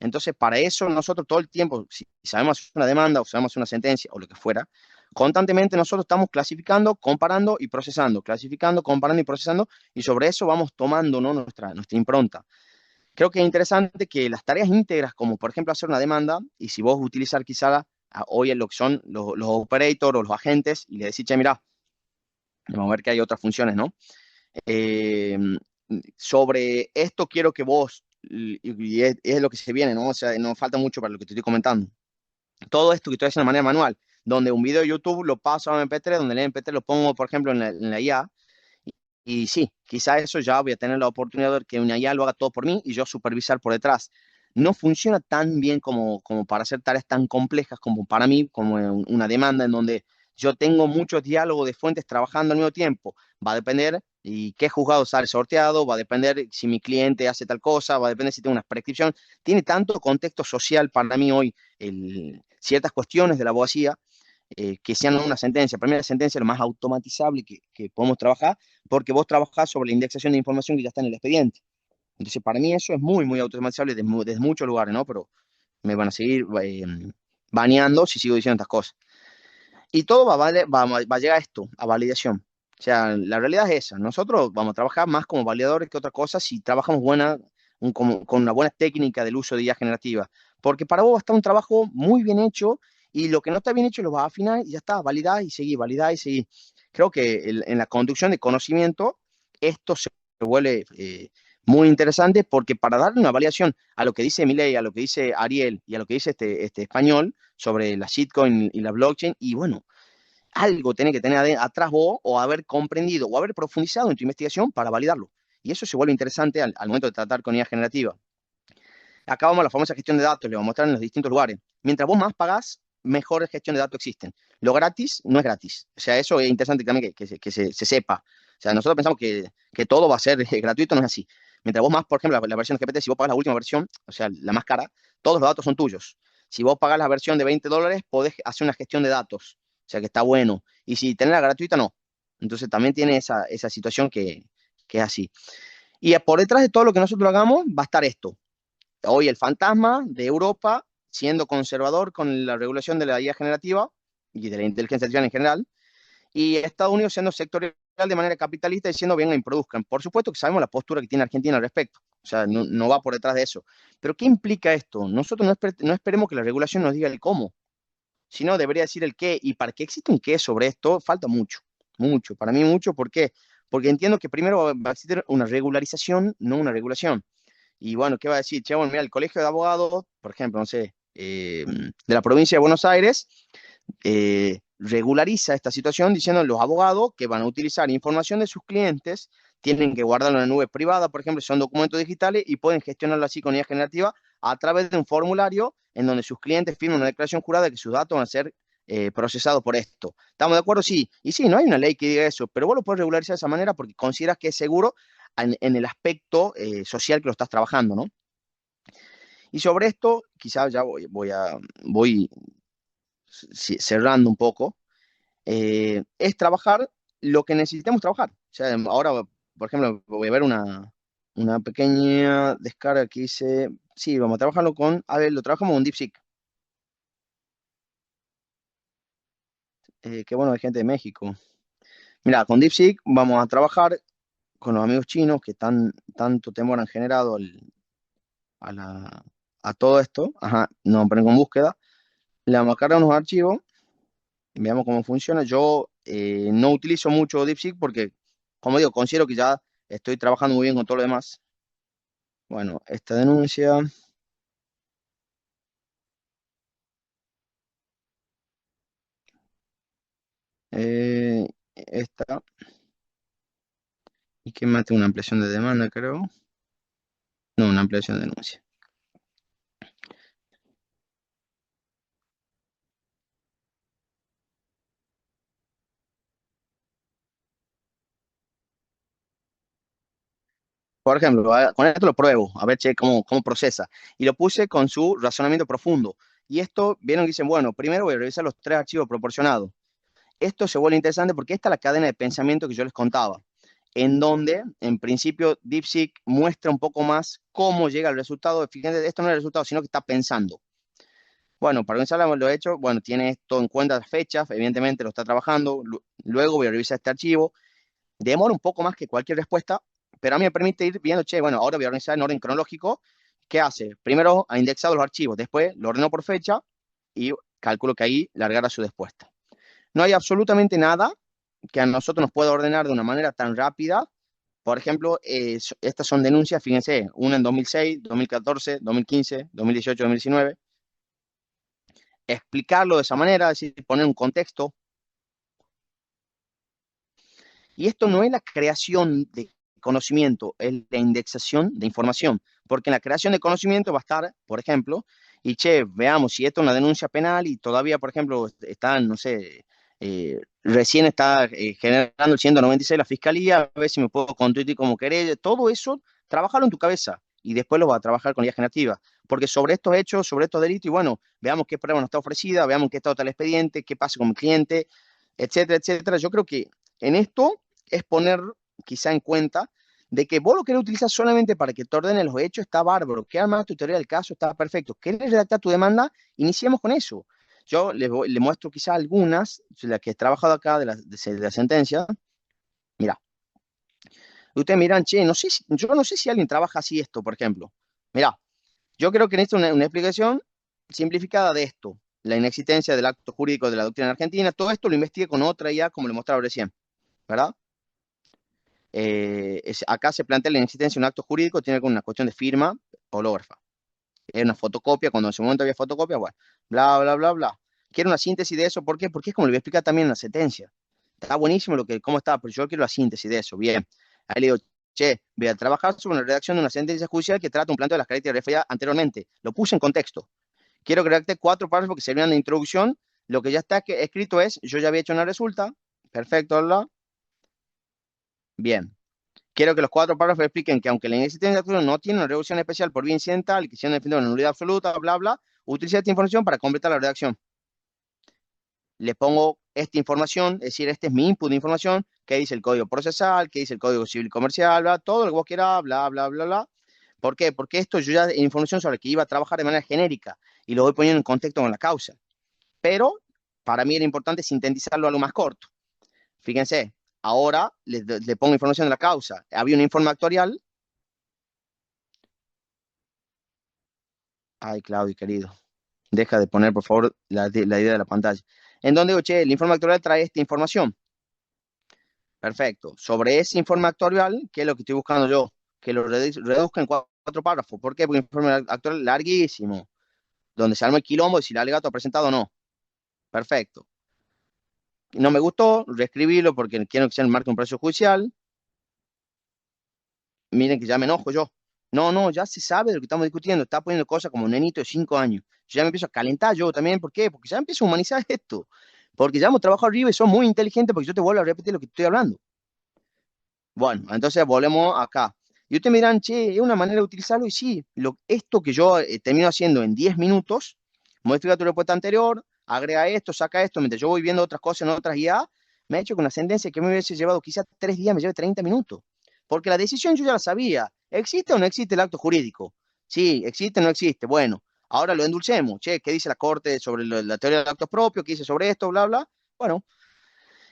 Entonces, para eso nosotros todo el tiempo, si sabemos hacer una demanda o sabemos hacer una sentencia o lo que fuera, constantemente nosotros estamos clasificando, comparando y procesando, clasificando, comparando y procesando, y sobre eso vamos tomando, ¿no?, nuestra impronta. Creo que es interesante que las tareas íntegras, como por ejemplo hacer una demanda, y si vos utilizar quizá hoy en lo que son los operators o los agentes, y le decís, che, mira, vamos a ver que hay otras funciones, ¿no? Eh, sobre esto quiero que vos, y es lo que se viene, ¿no? O sea, no falta mucho para lo que te estoy comentando. Todo esto que estoy haciendo de manera manual, donde un video de YouTube lo paso a MP3, donde el MP3 lo pongo, por ejemplo, en la IA, y sí, quizá eso ya voy a tener la oportunidad de que una IA lo haga todo por mí y yo supervisar por detrás. No funciona tan bien como para hacer tareas tan complejas como para mí, como una demanda en donde yo tengo muchos diálogos de fuentes trabajando al mismo tiempo. Va a depender y qué juzgado sale sorteado, va a depender si mi cliente hace tal cosa, va a depender si tengo una prescripción. Tiene tanto contexto social para mí hoy ciertas cuestiones de la abogacía que sean una sentencia. Para mí la sentencia es lo más automatizable que podemos trabajar, porque vos trabajás sobre la indexación de información que ya está en el expediente. Entonces, para mí eso es muy, muy automatizable desde muchos lugares, ¿no? Pero me van a seguir baneando si sigo diciendo estas cosas. Y todo va a llegar a esto, a validación. O sea, la realidad es esa. Nosotros vamos a trabajar más como validadores que otra cosa si trabajamos con una buena técnica del uso de IA generativa. Porque para vos va a estar un trabajo muy bien hecho y lo que no está bien hecho lo vas a afinar y ya está, validar y seguir, validar y seguir. Creo que en la conducción de conocimiento esto se vuelve muy interesante, porque para darle una validación a lo que dice Milei, a lo que dice Ariel y a lo que dice este español sobre la shitcoin y la blockchain, y bueno, algo tenés que tener atrás vos o haber comprendido o haber profundizado en tu investigación para validarlo. Y eso se vuelve interesante al momento de tratar con IA generativa. Acá vamos a la famosa gestión de datos, le vamos a mostrar en los distintos lugares. Mientras vos más pagás, mejor gestión de datos existen. Lo gratis no es gratis. O sea, eso es interesante también que se sepa. O sea, nosotros pensamos que todo va a ser gratuito, no es así. Mientras vos más, por ejemplo, la versión de GPT, si vos pagas la última versión, o sea, la más cara, todos los datos son tuyos. Si vos pagás la versión de $20, podés hacer una gestión de datos. O sea, que está bueno. Y si tenés la gratuita, no. Entonces también tiene esa situación que es así. Y por detrás de todo lo que nosotros hagamos va a estar esto. Hoy el fantasma de Europa siendo conservador con la regulación de la IA generativa y de la inteligencia artificial en general, y Estados Unidos siendo sectorial de manera capitalista diciendo vengan y produzcan. Por supuesto que sabemos la postura que tiene Argentina al respecto, o sea, no va por detrás de eso. Pero ¿qué implica esto? Nosotros no esperemos que la regulación nos diga el cómo, sino debería decir el qué, y para que exista un qué sobre esto falta mucho, mucho, para mí mucho. ¿Por qué? Porque entiendo que primero va a existir una regularización, no una regulación. Y bueno, ¿qué va a decir? Che, bueno, mira, el Colegio de Abogados, por ejemplo, no sé, de la provincia de Buenos Aires, regulariza esta situación diciendo los abogados que van a utilizar información de sus clientes tienen que guardarlo en la nube privada, por ejemplo, son documentos digitales y pueden gestionarlo así con IA generativa a través de un formulario en donde sus clientes firman una declaración jurada de que sus datos van a ser procesados por esto. ¿Estamos de acuerdo? Sí. Y sí, no hay una ley que diga eso, pero vos lo puedes regularizar de esa manera porque consideras que es seguro en el aspecto social que lo estás trabajando, ¿no? Y sobre esto, quizás ya voy cerrando un poco, es trabajar lo que necesitemos trabajar. O sea, ahora, por ejemplo, voy a ver una pequeña descarga que hice. Sí, vamos a trabajarlo lo trabajamos con DeepSeek. Qué bueno, hay gente de México. Mira, con DeepSeek vamos a trabajar con los amigos chinos que tanto temor han generado a, a todo esto. Ajá, nos ponen con búsqueda. Le vamos a cargar unos archivos. Veamos cómo funciona. Yo no utilizo mucho DeepSeek porque, como digo, considero que ya estoy trabajando muy bien con todo lo demás. Bueno, esta denuncia. Esta. Y que mate una ampliación de demanda, creo. No, una ampliación de denuncia. Por ejemplo, con esto lo pruebo, a ver che, cómo procesa. Y lo puse con su razonamiento profundo. Y esto, vieron que dicen, bueno, primero voy a revisar los 3 archivos proporcionados. Esto se vuelve interesante porque esta es la cadena de pensamiento que yo les contaba, en donde, en principio, DeepSeek muestra un poco más cómo llega al resultado. Fíjense, esto no es el resultado, sino que está pensando. Bueno, para comenzar lo he hecho, bueno, tiene esto en cuenta las fechas, evidentemente lo está trabajando. Luego voy a revisar este archivo. Demora un poco más que cualquier respuesta, pero a mí me permite ir viendo, che, bueno, ahora voy a organizar en orden cronológico. ¿Qué hace? Primero ha indexado los archivos, después lo ordenó por fecha y calculo que ahí largará su respuesta. No hay absolutamente nada que a nosotros nos pueda ordenar de una manera tan rápida. Por ejemplo, estas son denuncias, fíjense, una en 2006, 2014, 2015, 2018, 2019. Explicarlo de esa manera, es decir, poner un contexto. Y esto no es la creación de conocimiento, es la indexación de información, porque en la creación de conocimiento va a estar, por ejemplo, y che, veamos si esto es una denuncia penal y todavía, por ejemplo, están, no sé, recién está generando el 196 la fiscalía, a ver si me puedo constituir como querella, todo eso, trabajarlo en tu cabeza y después lo va a trabajar con IA generativa, porque sobre estos hechos, sobre estos delitos, y bueno, veamos qué prueba nos está ofrecida, veamos en qué estado está el expediente, qué pasa con mi cliente, etcétera, etcétera. Yo creo que en esto es poner quizá en cuenta de que vos lo querés utilizar solamente para que te ordenen los hechos, está bárbaro. Que armar tu teoría del caso, está perfecto. ¿Querés redactar tu demanda? Iniciemos con eso. Yo le muestro quizá algunas, las que he trabajado acá de la sentencia. Mira, ustedes miran, che, yo no sé si alguien trabaja así esto, por ejemplo. Mira, yo creo que necesito una explicación simplificada de esto. La inexistencia del acto jurídico de la doctrina argentina, todo esto lo investigué con otra IA, como le mostraba recién, ¿verdad? Acá se plantea la inexistencia de un acto jurídico, tiene una cuestión de firma hológrafa. Es una fotocopia, cuando en su momento había fotocopia, bueno, bla, bla, bla, bla. Quiero una síntesis de eso, ¿por qué? Porque es como le voy a explicar también en la sentencia. Está buenísimo cómo está, pero yo quiero la síntesis de eso, bien. Ahí le digo, che, voy a trabajar sobre la redacción de una sentencia judicial que trata un planteo de las características referidas anteriormente. Lo puse en contexto. Quiero que redacte 4 párrafos que servían de introducción. Lo que ya está escrito es, yo ya había hecho una resulta. Perfecto, ¿verdad? Bien. Quiero que los 4 párrafos expliquen que aunque la inexistencia actual no tiene una reducción especial por vía incidental y que siendo definido una nulidad absoluta, bla, bla, utilice esta información para completar la redacción. Le pongo esta información, es decir, este es mi input de información, qué dice el código procesal, qué dice el código civil y comercial, bla, todo lo que vos quieras, bla, bla, bla, bla. ¿Por qué? Porque esto yo ya información sobre la que iba a trabajar de manera genérica y lo voy poniendo en contexto con la causa. Pero para mí era importante sintetizarlo a algo más corto. Fíjense, ahora le pongo información de la causa. Había un informe actuarial. Ay, Claudio, querido, deja de poner, por favor, la idea de la pantalla. En donde digo, che, el informe actuarial trae esta información. Perfecto. Sobre ese informe actuarial, ¿qué es lo que estoy buscando yo? Que lo reduzca en 4 párrafos. ¿Por qué? Porque el informe actuarial es larguísimo, donde se arma el quilombo de si el alegato ha presentado o no. Perfecto. No me gustó, reescribirlo porque quiero que sea el marco de un proceso judicial. Miren que ya me enojo yo. No, no, ya se sabe de lo que estamos discutiendo. Está poniendo cosas como un nenito de 5 años. Yo ya me empiezo a calentar yo también. ¿Por qué? Porque ya empiezo a humanizar esto. Porque ya hemos trabajado arriba y son muy inteligentes porque yo te vuelvo a repetir lo que estoy hablando. Bueno, entonces volvemos acá. Y ustedes me dirán, che, es una manera de utilizarlo. Y sí, esto que yo termino haciendo en 10 minutos, modifica tu respuesta anterior, agrega esto, saca esto, mientras yo voy viendo otras cosas en otras IA, me ha hecho que una sentencia que me hubiese llevado quizás 3 días me lleve 30 minutos. Porque la decisión yo ya la sabía. ¿Existe o no existe el acto jurídico? Sí, existe o no existe. Bueno, ahora lo endulcemos. Che, ¿qué dice la Corte sobre la teoría del acto propio? ¿Qué dice sobre esto? Bla, bla. Bueno,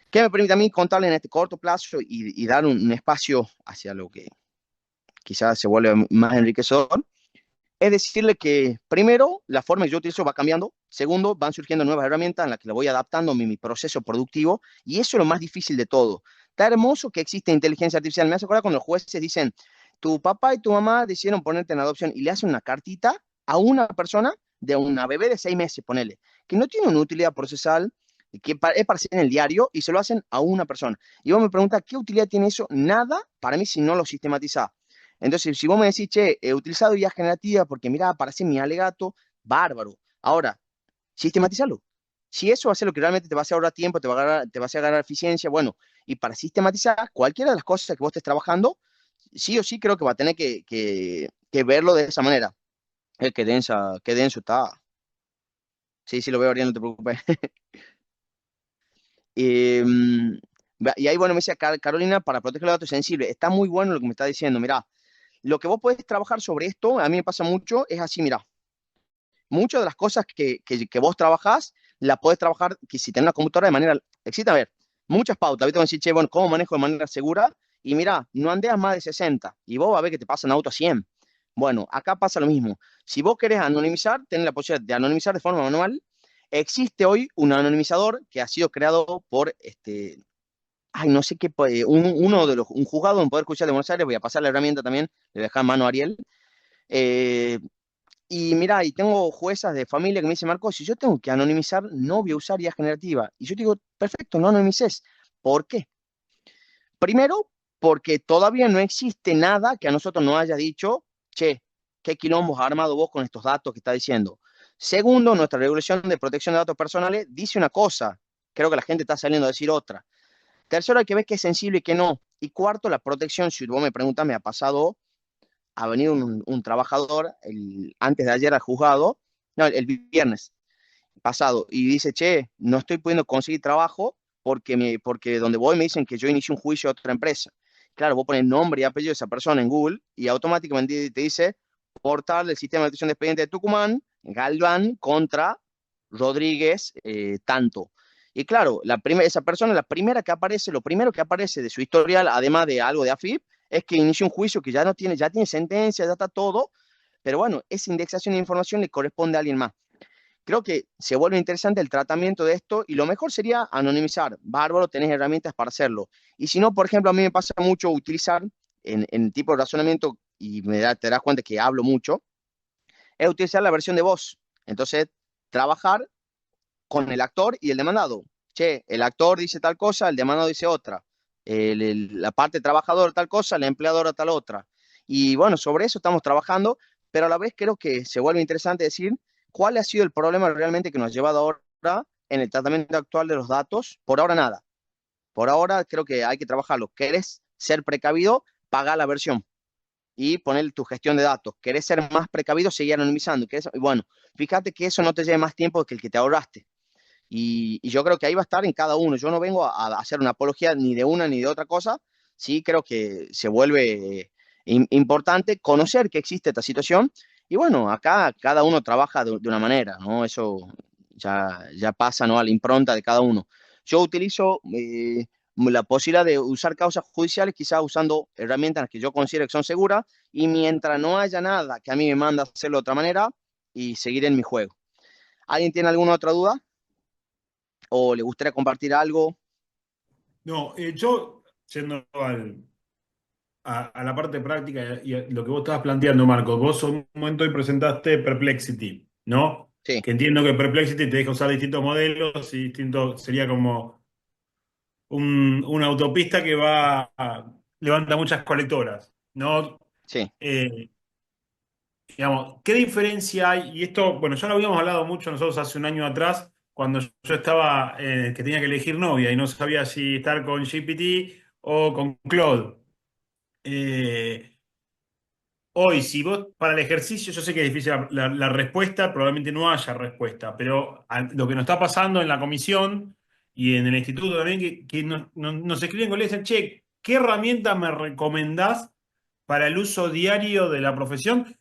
¿qué me permite a mí contarle en este corto plazo y dar un espacio hacia lo que quizás se vuelve más enriquecedor? Es decirle que, primero, la forma que yo utilizo va cambiando. Segundo, van surgiendo nuevas herramientas en las que le voy adaptando mi proceso productivo. Y eso es lo más difícil de todo. Está hermoso que existe inteligencia artificial. Me hace acordar cuando los jueces dicen, tu papá y tu mamá decidieron ponerte en adopción y le hacen una cartita a una persona de una bebé de 6 meses, ponele, que no tiene una utilidad procesal, que es para hacer en el diario y se lo hacen a una persona. Y vos me preguntás, ¿qué utilidad tiene eso? Nada para mí si no lo sistematizás. Entonces, si vos me decís, che, he utilizado IA generativa porque, mira, para hacer mi alegato, bárbaro. Ahora, sistematizarlo. Si eso va a ser lo que realmente te va a hacer ahorrar tiempo, te va a hacer ganar eficiencia, bueno, y para sistematizar cualquiera de las cosas que vos estés trabajando, sí o sí creo que va a tener que verlo de esa manera. Qué denso está. Sí, sí lo veo, Ariel, no te preocupes. Eh, y ahí, bueno, me decía Carolina, para proteger los datos sensibles, está muy bueno lo que me está diciendo. Mira, lo que vos podés trabajar sobre esto, a mí me pasa mucho, es así, mira, muchas de las cosas que vos trabajás, las podés trabajar, que si tenés una computadora de manera, existe, a ver, muchas pautas, ahorita vas a decir, che, bueno, ¿cómo manejo de manera segura? Y mira, no andeas más de 60, y vos vas a ver que te pasan auto a 100. Bueno, acá pasa lo mismo. Si vos querés anonimizar, tenés la posibilidad de anonimizar de forma manual. Existe hoy un anonimizador que ha sido creado por ay, no sé qué, un juzgado en Poder Judicial de Buenos Aires, voy a pasar la herramienta también, le voy a dejar en mano a Ariel. Eh, y mira, y tengo juezas de familia que me dicen, Marcos, si yo tengo que anonimizar, no voy a usar IA generativa. Y yo digo, perfecto, no anonimices. ¿Por qué? Primero, porque todavía no existe nada que a nosotros nos haya dicho, che, qué quilombo has armado vos con estos datos que está diciendo. Segundo, nuestra regulación de protección de datos personales dice una cosa, creo que la gente está saliendo a decir otra. Tercero, hay que ver qué es sensible y qué no. Y cuarto, la protección, si vos me preguntas, me ha pasado, ha venido un trabajador antes de ayer al juzgado, no, el viernes pasado, y dice, che, no estoy pudiendo conseguir trabajo porque donde voy me dicen que yo inicié un juicio a otra empresa. Claro, vos pones nombre y apellido de esa persona en Google y automáticamente te dice portal del sistema de detección de expediente de Tucumán, Galván contra Rodríguez, tanto. Y claro, esa persona, la primera que aparece, lo primero que aparece de su historial, además de algo de AFIP, es que inició un juicio que ya no tiene, ya tiene sentencia, ya está todo, pero bueno, esa indexación de información le corresponde a alguien más. Creo que se vuelve interesante el tratamiento de esto y lo mejor sería anonimizar. Bárbaro, tenés herramientas para hacerlo. Y si no, por ejemplo, a mí me pasa mucho utilizar en tipo de razonamiento, y te das cuenta que hablo mucho, es utilizar la versión de voz. Entonces, trabajar con el actor y el demandado. Che, el actor dice tal cosa, el demandado dice otra. La parte trabajadora tal cosa, la empleadora tal otra. Y bueno, sobre eso estamos trabajando, pero a la vez creo que se vuelve interesante decir ¿cuál ha sido el problema realmente que nos ha llevado ahora en el tratamiento actual de los datos? Por ahora nada. Por ahora creo que hay que trabajarlo. ¿Querés ser precavido? Paga la versión y poner tu gestión de datos. ¿Querés ser más precavido? Seguir anonimizando. Y bueno, fíjate que eso no te lleve más tiempo que el que te ahorraste. Y yo creo que ahí va a estar en cada uno. Yo no vengo a hacer una apología ni de una ni de otra cosa. Sí creo que se vuelve importante conocer que existe esta situación. Y bueno, acá cada uno trabaja de una manera, ¿no? Eso ya pasa, ¿no? A la impronta de cada uno. Yo utilizo la posibilidad de usar causas judiciales, quizás usando herramientas que yo considero que son seguras, y mientras no haya nada que a mí me manda a hacerlo de otra manera, y seguir en mi juego. ¿Alguien tiene alguna otra duda? ¿O le gustaría compartir algo? No, yo, yendo a la parte práctica y a lo que vos estabas planteando, Marcos, vos en un momento hoy presentaste Perplexity, ¿no? Sí, Que entiendo que Perplexity te deja usar distintos modelos y sería como una autopista que levanta muchas colectoras, ¿no? sí, Eh, digamos, ¿qué diferencia hay? Y esto, bueno, ya lo habíamos hablado mucho nosotros hace un año atrás, cuando yo estaba, que tenía que elegir novia y no sabía si estar con GPT o con Claude. Eh, Hoy, si vos para el ejercicio, yo sé que es difícil la respuesta, probablemente no haya respuesta, pero lo que nos está pasando en la comisión y en el instituto también, que nos escriben colegas y dicen, che, ¿qué herramienta me recomendás para el uso diario de la profesión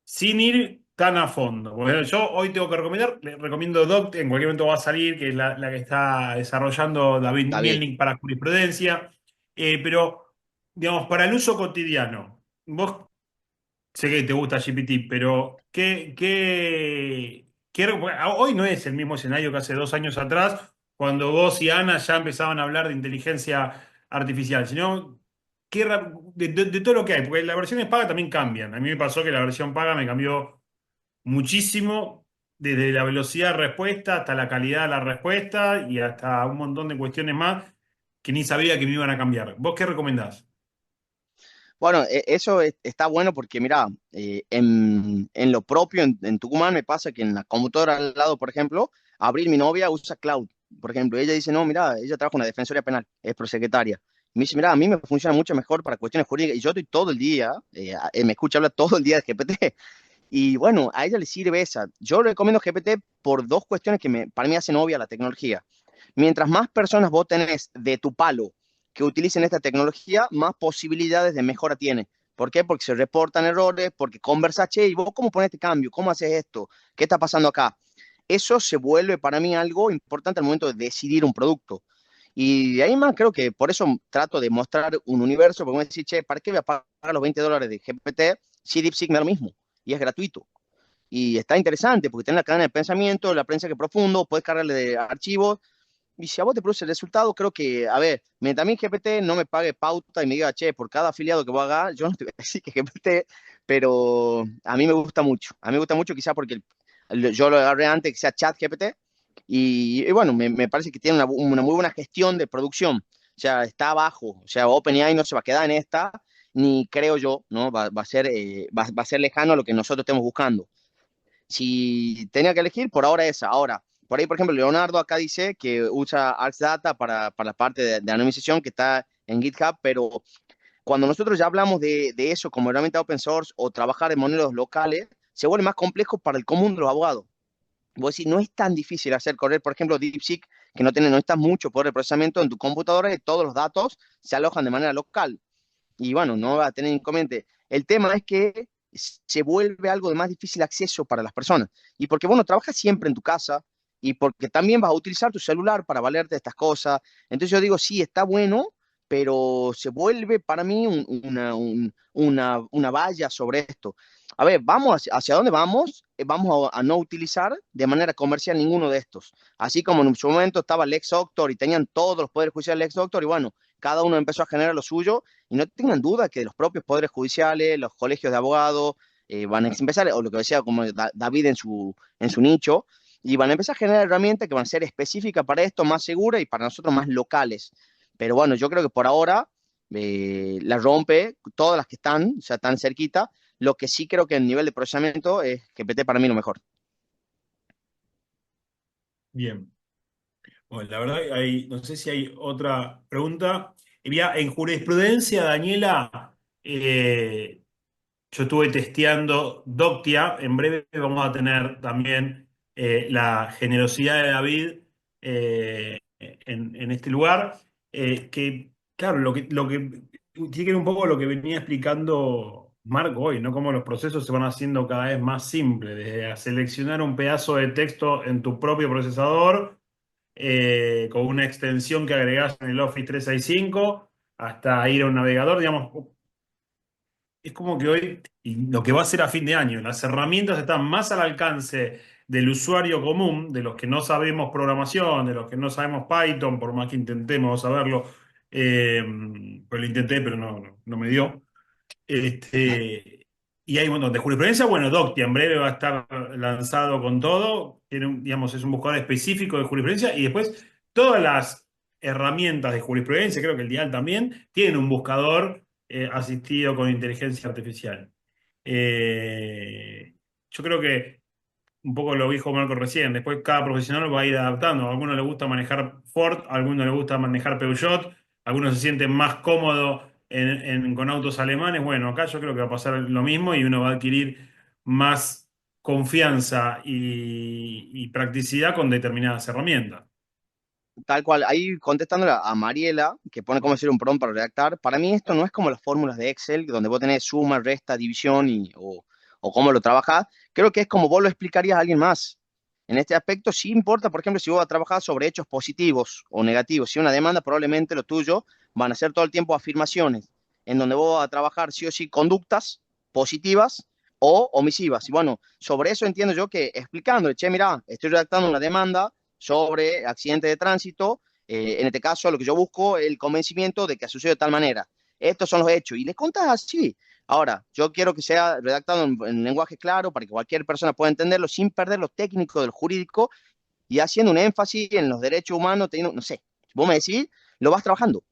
sin ir tan a fondo? Porque yo hoy tengo que recomendar, le recomiendo Doct, en cualquier momento va a salir, que es la que está desarrollando David David. Mielnik para jurisprudencia, pero, digamos, para el uso cotidiano. Vos sé que te gusta GPT, pero porque hoy no es el mismo escenario que hace 2 años atrás, cuando vos y Ana ya empezaban a hablar de inteligencia artificial, sino de todo lo que hay, porque las versiones paga también cambian. A mí me pasó que la versión paga me cambió muchísimo, desde la velocidad de respuesta hasta la calidad de la respuesta y hasta un montón de cuestiones más que ni sabía que me iban a cambiar. ¿Vos qué recomendás? Bueno, eso está bueno porque, mira, en lo propio, en Tucumán, me pasa que en la computadora al lado, por ejemplo, Abril, mi novia, usa Cloud. Por ejemplo, ella dice, no, mira, ella trabaja en una defensoría penal, es prosecretaria. Me dice, mira, a mí me funciona mucho mejor para cuestiones jurídicas. Y yo estoy todo el día, me escucha hablar todo el día de GPT. Y bueno, a ella le sirve esa. Yo recomiendo GPT por dos cuestiones que para mí hacen obvia la tecnología. Mientras más personas vos tenés de tu palo que utilicen esta tecnología, más posibilidades de mejora tiene. ¿Por qué? Porque se reportan errores, porque conversas, che, ¿y vos cómo pones este cambio? ¿Cómo haces esto? ¿Qué está pasando acá? Eso se vuelve para mí algo importante al momento de decidir un producto. Y de ahí más creo que por eso trato de mostrar un universo, porque me decís, che, ¿para qué voy a pagar los $20 de GPT si DeepSeek me da lo mismo? Y es gratuito. Y está interesante porque tiene la cadena de pensamiento, la prensa que profundo, puedes cargarle de archivos. Y si a vos te produce el resultado, creo que, a ver, mientras a mí GPT no me pague pauta y me diga, che, por cada afiliado que vos hagas, yo no te voy a decir que GPT, pero a mí me gusta mucho. A mí me gusta mucho quizás porque yo lo agarré antes que sea chat GPT y bueno, me parece que tiene una muy buena gestión de producción. O sea, está abajo. O sea, OpenAI no se va a quedar en esta, ni creo yo, ¿no? Va a ser, va a ser lejano a lo que nosotros estemos buscando. Si tenía que elegir, por ahora esa. Ahora, por ahí, por ejemplo, Leonardo acá dice que usa Arx Data para la parte de anonimización que está en GitHub, pero cuando nosotros ya hablamos de eso como herramienta open source o trabajar en modelos locales, se vuelve más complejo para el común de los abogados. Vos decís, no es tan difícil hacer correr, por ejemplo, DeepSeek, que no necesitas mucho poder de procesamiento en tu computadora y todos los datos se alojan de manera local. Y bueno, no va a tener inconveniente. El tema es que se vuelve algo de más difícil acceso para las personas. Y porque, bueno, trabajas siempre en tu casa y porque también vas a utilizar tu celular para valerte de estas cosas. Entonces yo digo, sí, está bueno, pero se vuelve para mí una valla sobre esto. A ver, vamos hacia dónde vamos. Vamos a no utilizar de manera comercial ninguno de estos. Así como en su momento estaba LexDoctor y tenían todos los poderes judiciales LexDoctor y bueno, cada uno empezó a generar lo suyo y no tengan duda que los propios poderes judiciales, los colegios de abogados, van a empezar, o lo que decía como David en su nicho, y van a empezar a generar herramientas que van a ser específicas para esto, más seguras y para nosotros más locales. Pero bueno, yo creo que por ahora la rompe todas las que están, o sea, tan cerquita. Lo que sí creo que el nivel de procesamiento es GPT para mí lo mejor. Bien. Bueno, la verdad, no sé si hay otra pregunta. Mira, en jurisprudencia, Daniela, yo estuve testeando Doctia. En breve vamos a tener también la generosidad de David en este lugar. Que, claro, lo que tiene que ver un poco lo que venía explicando Marco hoy, ¿no? Cómo los procesos se van haciendo cada vez más simples, desde seleccionar un pedazo de texto en tu propio procesador con una extensión que agregás en el Office 365 hasta ir a un navegador, digamos. Es como que hoy, y lo que va a ser a fin de año, las herramientas están más al alcance del usuario común, de los que no sabemos programación, de los que no sabemos Python, por más que intentemos saberlo, eh, pues lo intenté, pero no me dio. Y hay un montón de jurisprudencia. Bueno, Doctia en breve va a estar lanzado con todo. Tiene digamos, es un buscador específico de jurisprudencia. Y después todas las herramientas de jurisprudencia, creo que el Dial también, tienen un buscador asistido con inteligencia artificial. Eh, yo creo que un poco lo dijo Marco recién, después cada profesional va a ir adaptando. A algunos les gusta manejar Ford, a algunos les gusta manejar Peugeot, algunos se sienten más cómodos con autos alemanes. Bueno, acá yo creo que va a pasar lo mismo y uno va a adquirir más confianza y practicidad con determinadas herramientas. Tal cual, ahí contestándole a Mariela, que pone cómo hacer un prompt para redactar, para mí esto no es como las fórmulas de Excel, donde vos tenés suma, resta, división o cómo lo trabajás. Creo que es como vos lo explicarías a alguien más. En este aspecto sí importa, por ejemplo, si vos vas a trabajar sobre hechos positivos o negativos. Si una demanda, probablemente lo tuyo van a ser todo el tiempo afirmaciones, en donde vos vas a trabajar sí o sí conductas positivas o omisivas. Y bueno, sobre eso entiendo yo que explicándole, che, mira, estoy redactando una demanda sobre accidente de tránsito. En este caso, lo que yo busco es el convencimiento de que ha sucedido de tal manera. Estos son los hechos. Y les contás así. Ahora, yo quiero que sea redactado en lenguaje claro para que cualquier persona pueda entenderlo sin perder lo técnico del jurídico y haciendo un énfasis en los derechos humanos, teniendo, no sé, vos me decís, lo vas trabajando.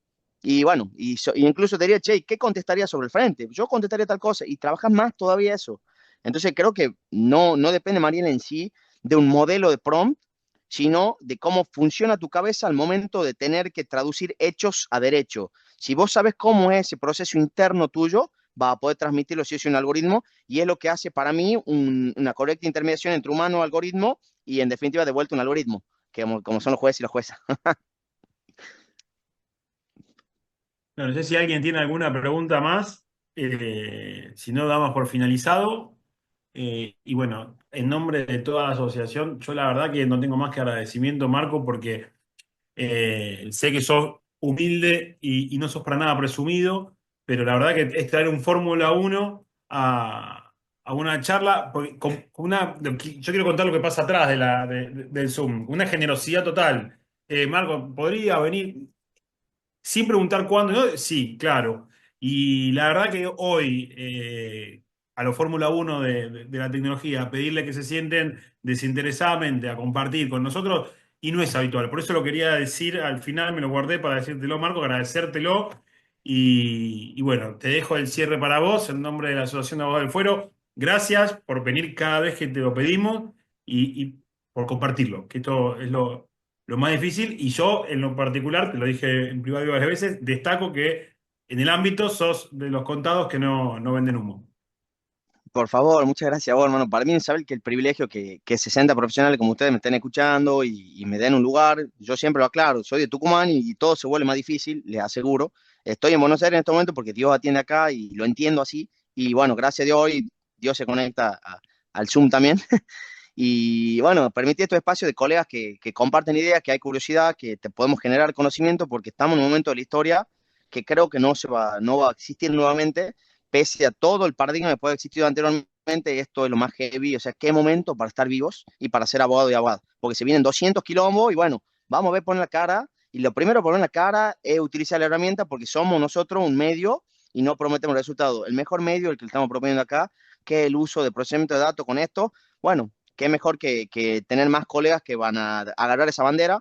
Y bueno, y incluso te diría, che, ¿qué contestaría sobre el frente? Yo contestaría tal cosa y trabajas más todavía eso. Entonces creo que no depende, Mariela, en sí de un modelo de prompt, sino de cómo funciona tu cabeza al momento de tener que traducir hechos a derecho. Si vos sabes cómo es ese proceso interno tuyo, va a poder transmitirlo si es un algoritmo, y es lo que hace para mí una correcta intermediación entre humano y algoritmo, y en definitiva de vuelta un algoritmo, que como son los jueces y las juezas. No sé si alguien tiene alguna pregunta más. Si no, damos por finalizado. Y bueno, en nombre de toda la asociación, yo la verdad que no tengo más que agradecimiento, Marco, porque sé que sos humilde y no sos para nada presumido, pero la verdad que es traer un Fórmula 1 a una charla, porque yo quiero contar lo que pasa atrás del Zoom, una generosidad total. Marco, ¿podría venir? Sin preguntar cuándo, ¿no? Sí, claro. Y la verdad que hoy a los Fórmula 1 de la tecnología, pedirle que se sienten desinteresadamente a compartir con nosotros, y no es habitual. Por eso lo quería decir al final, me lo guardé para decírtelo, Marco, agradecértelo. Y bueno, te dejo el cierre para vos en nombre de la Asociación de Abogados del Fuero. Gracias por venir cada vez que te lo pedimos y por compartirlo, que esto es lo más difícil. Y yo, en lo particular, te lo dije en privado varias veces, destaco que en el ámbito sos de los contados que no venden humo. Por favor, muchas gracias vos, hermano. Para mí, saber que el privilegio que 60 profesionales como ustedes me estén escuchando y me den un lugar, yo siempre lo aclaro, soy de Tucumán y todo se vuelve más difícil, les aseguro. Estoy en Buenos Aires en este momento porque Dios atiende acá y lo entiendo así. Y bueno, gracias a Dios hoy Dios se conecta al Zoom también. Y bueno, permitir estos espacios de colegas que comparten ideas, que hay curiosidad, que te podemos generar conocimiento porque estamos en un momento de la historia que creo que no va a existir nuevamente pese a todo el paradigma que puede haber existido anteriormente. Esto es lo más heavy, o sea, qué momento para estar vivos y para ser abogado y abogado, porque se vienen 200 quilombos y bueno, vamos a ver, poner la cara, y lo primero poner la cara es utilizar la herramienta porque somos nosotros un medio y no prometemos resultados. El mejor medio, el que estamos proponiendo acá, que es el uso de procesamiento de datos con esto, bueno, qué mejor que tener más colegas que van a agarrar esa bandera.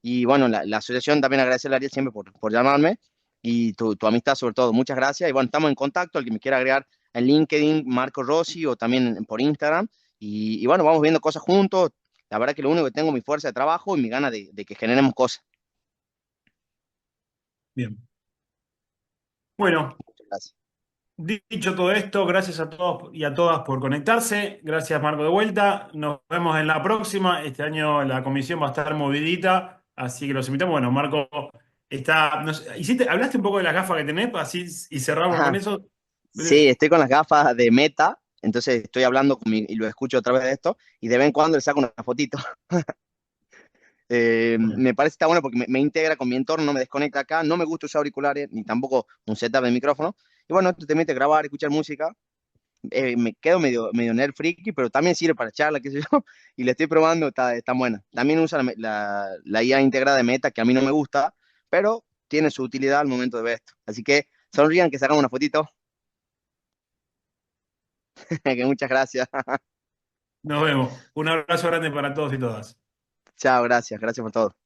Y bueno, la asociación también agradecerle a Ariel siempre por llamarme y tu amistad sobre todo. Muchas gracias. Y bueno, estamos en contacto. El que me quiera agregar en LinkedIn, Marco Rossi, o también por Instagram. Y bueno, vamos viendo cosas juntos. la verdad que lo único que tengo es mi fuerza de trabajo y mi gana de que generemos cosas. Bien. Bueno, Muchas gracias. dicho todo esto, gracias a todos y a todas por conectarse. Gracias, Marco, de vuelta. Nos vemos en la próxima. Este año la comisión va a estar movidita, así que los invitamos. Bueno, Marco hablaste un poco de las gafas que tenés, así y cerramos con Ajá. eso. Sí, estoy con las gafas de Meta, entonces estoy hablando y lo escucho a través de esto, y de vez en cuando le saco una fotito. Me parece que está bueno porque me integra con mi entorno, no me desconecta acá, no me gusta usar auriculares, ni tampoco un setup de micrófono. Y bueno, esto te permite grabar, escuchar música. Me quedo medio nerd freaky, pero también sirve para charla, qué sé yo, y le estoy probando, está buena. También usa la IA integrada de Meta, que a mí no me gusta, pero tiene su utilidad al momento de ver esto. Así que sonrían que sacamos una fotito. Que muchas gracias. Nos vemos. Un abrazo grande para todos y todas. Chao, gracias por todo.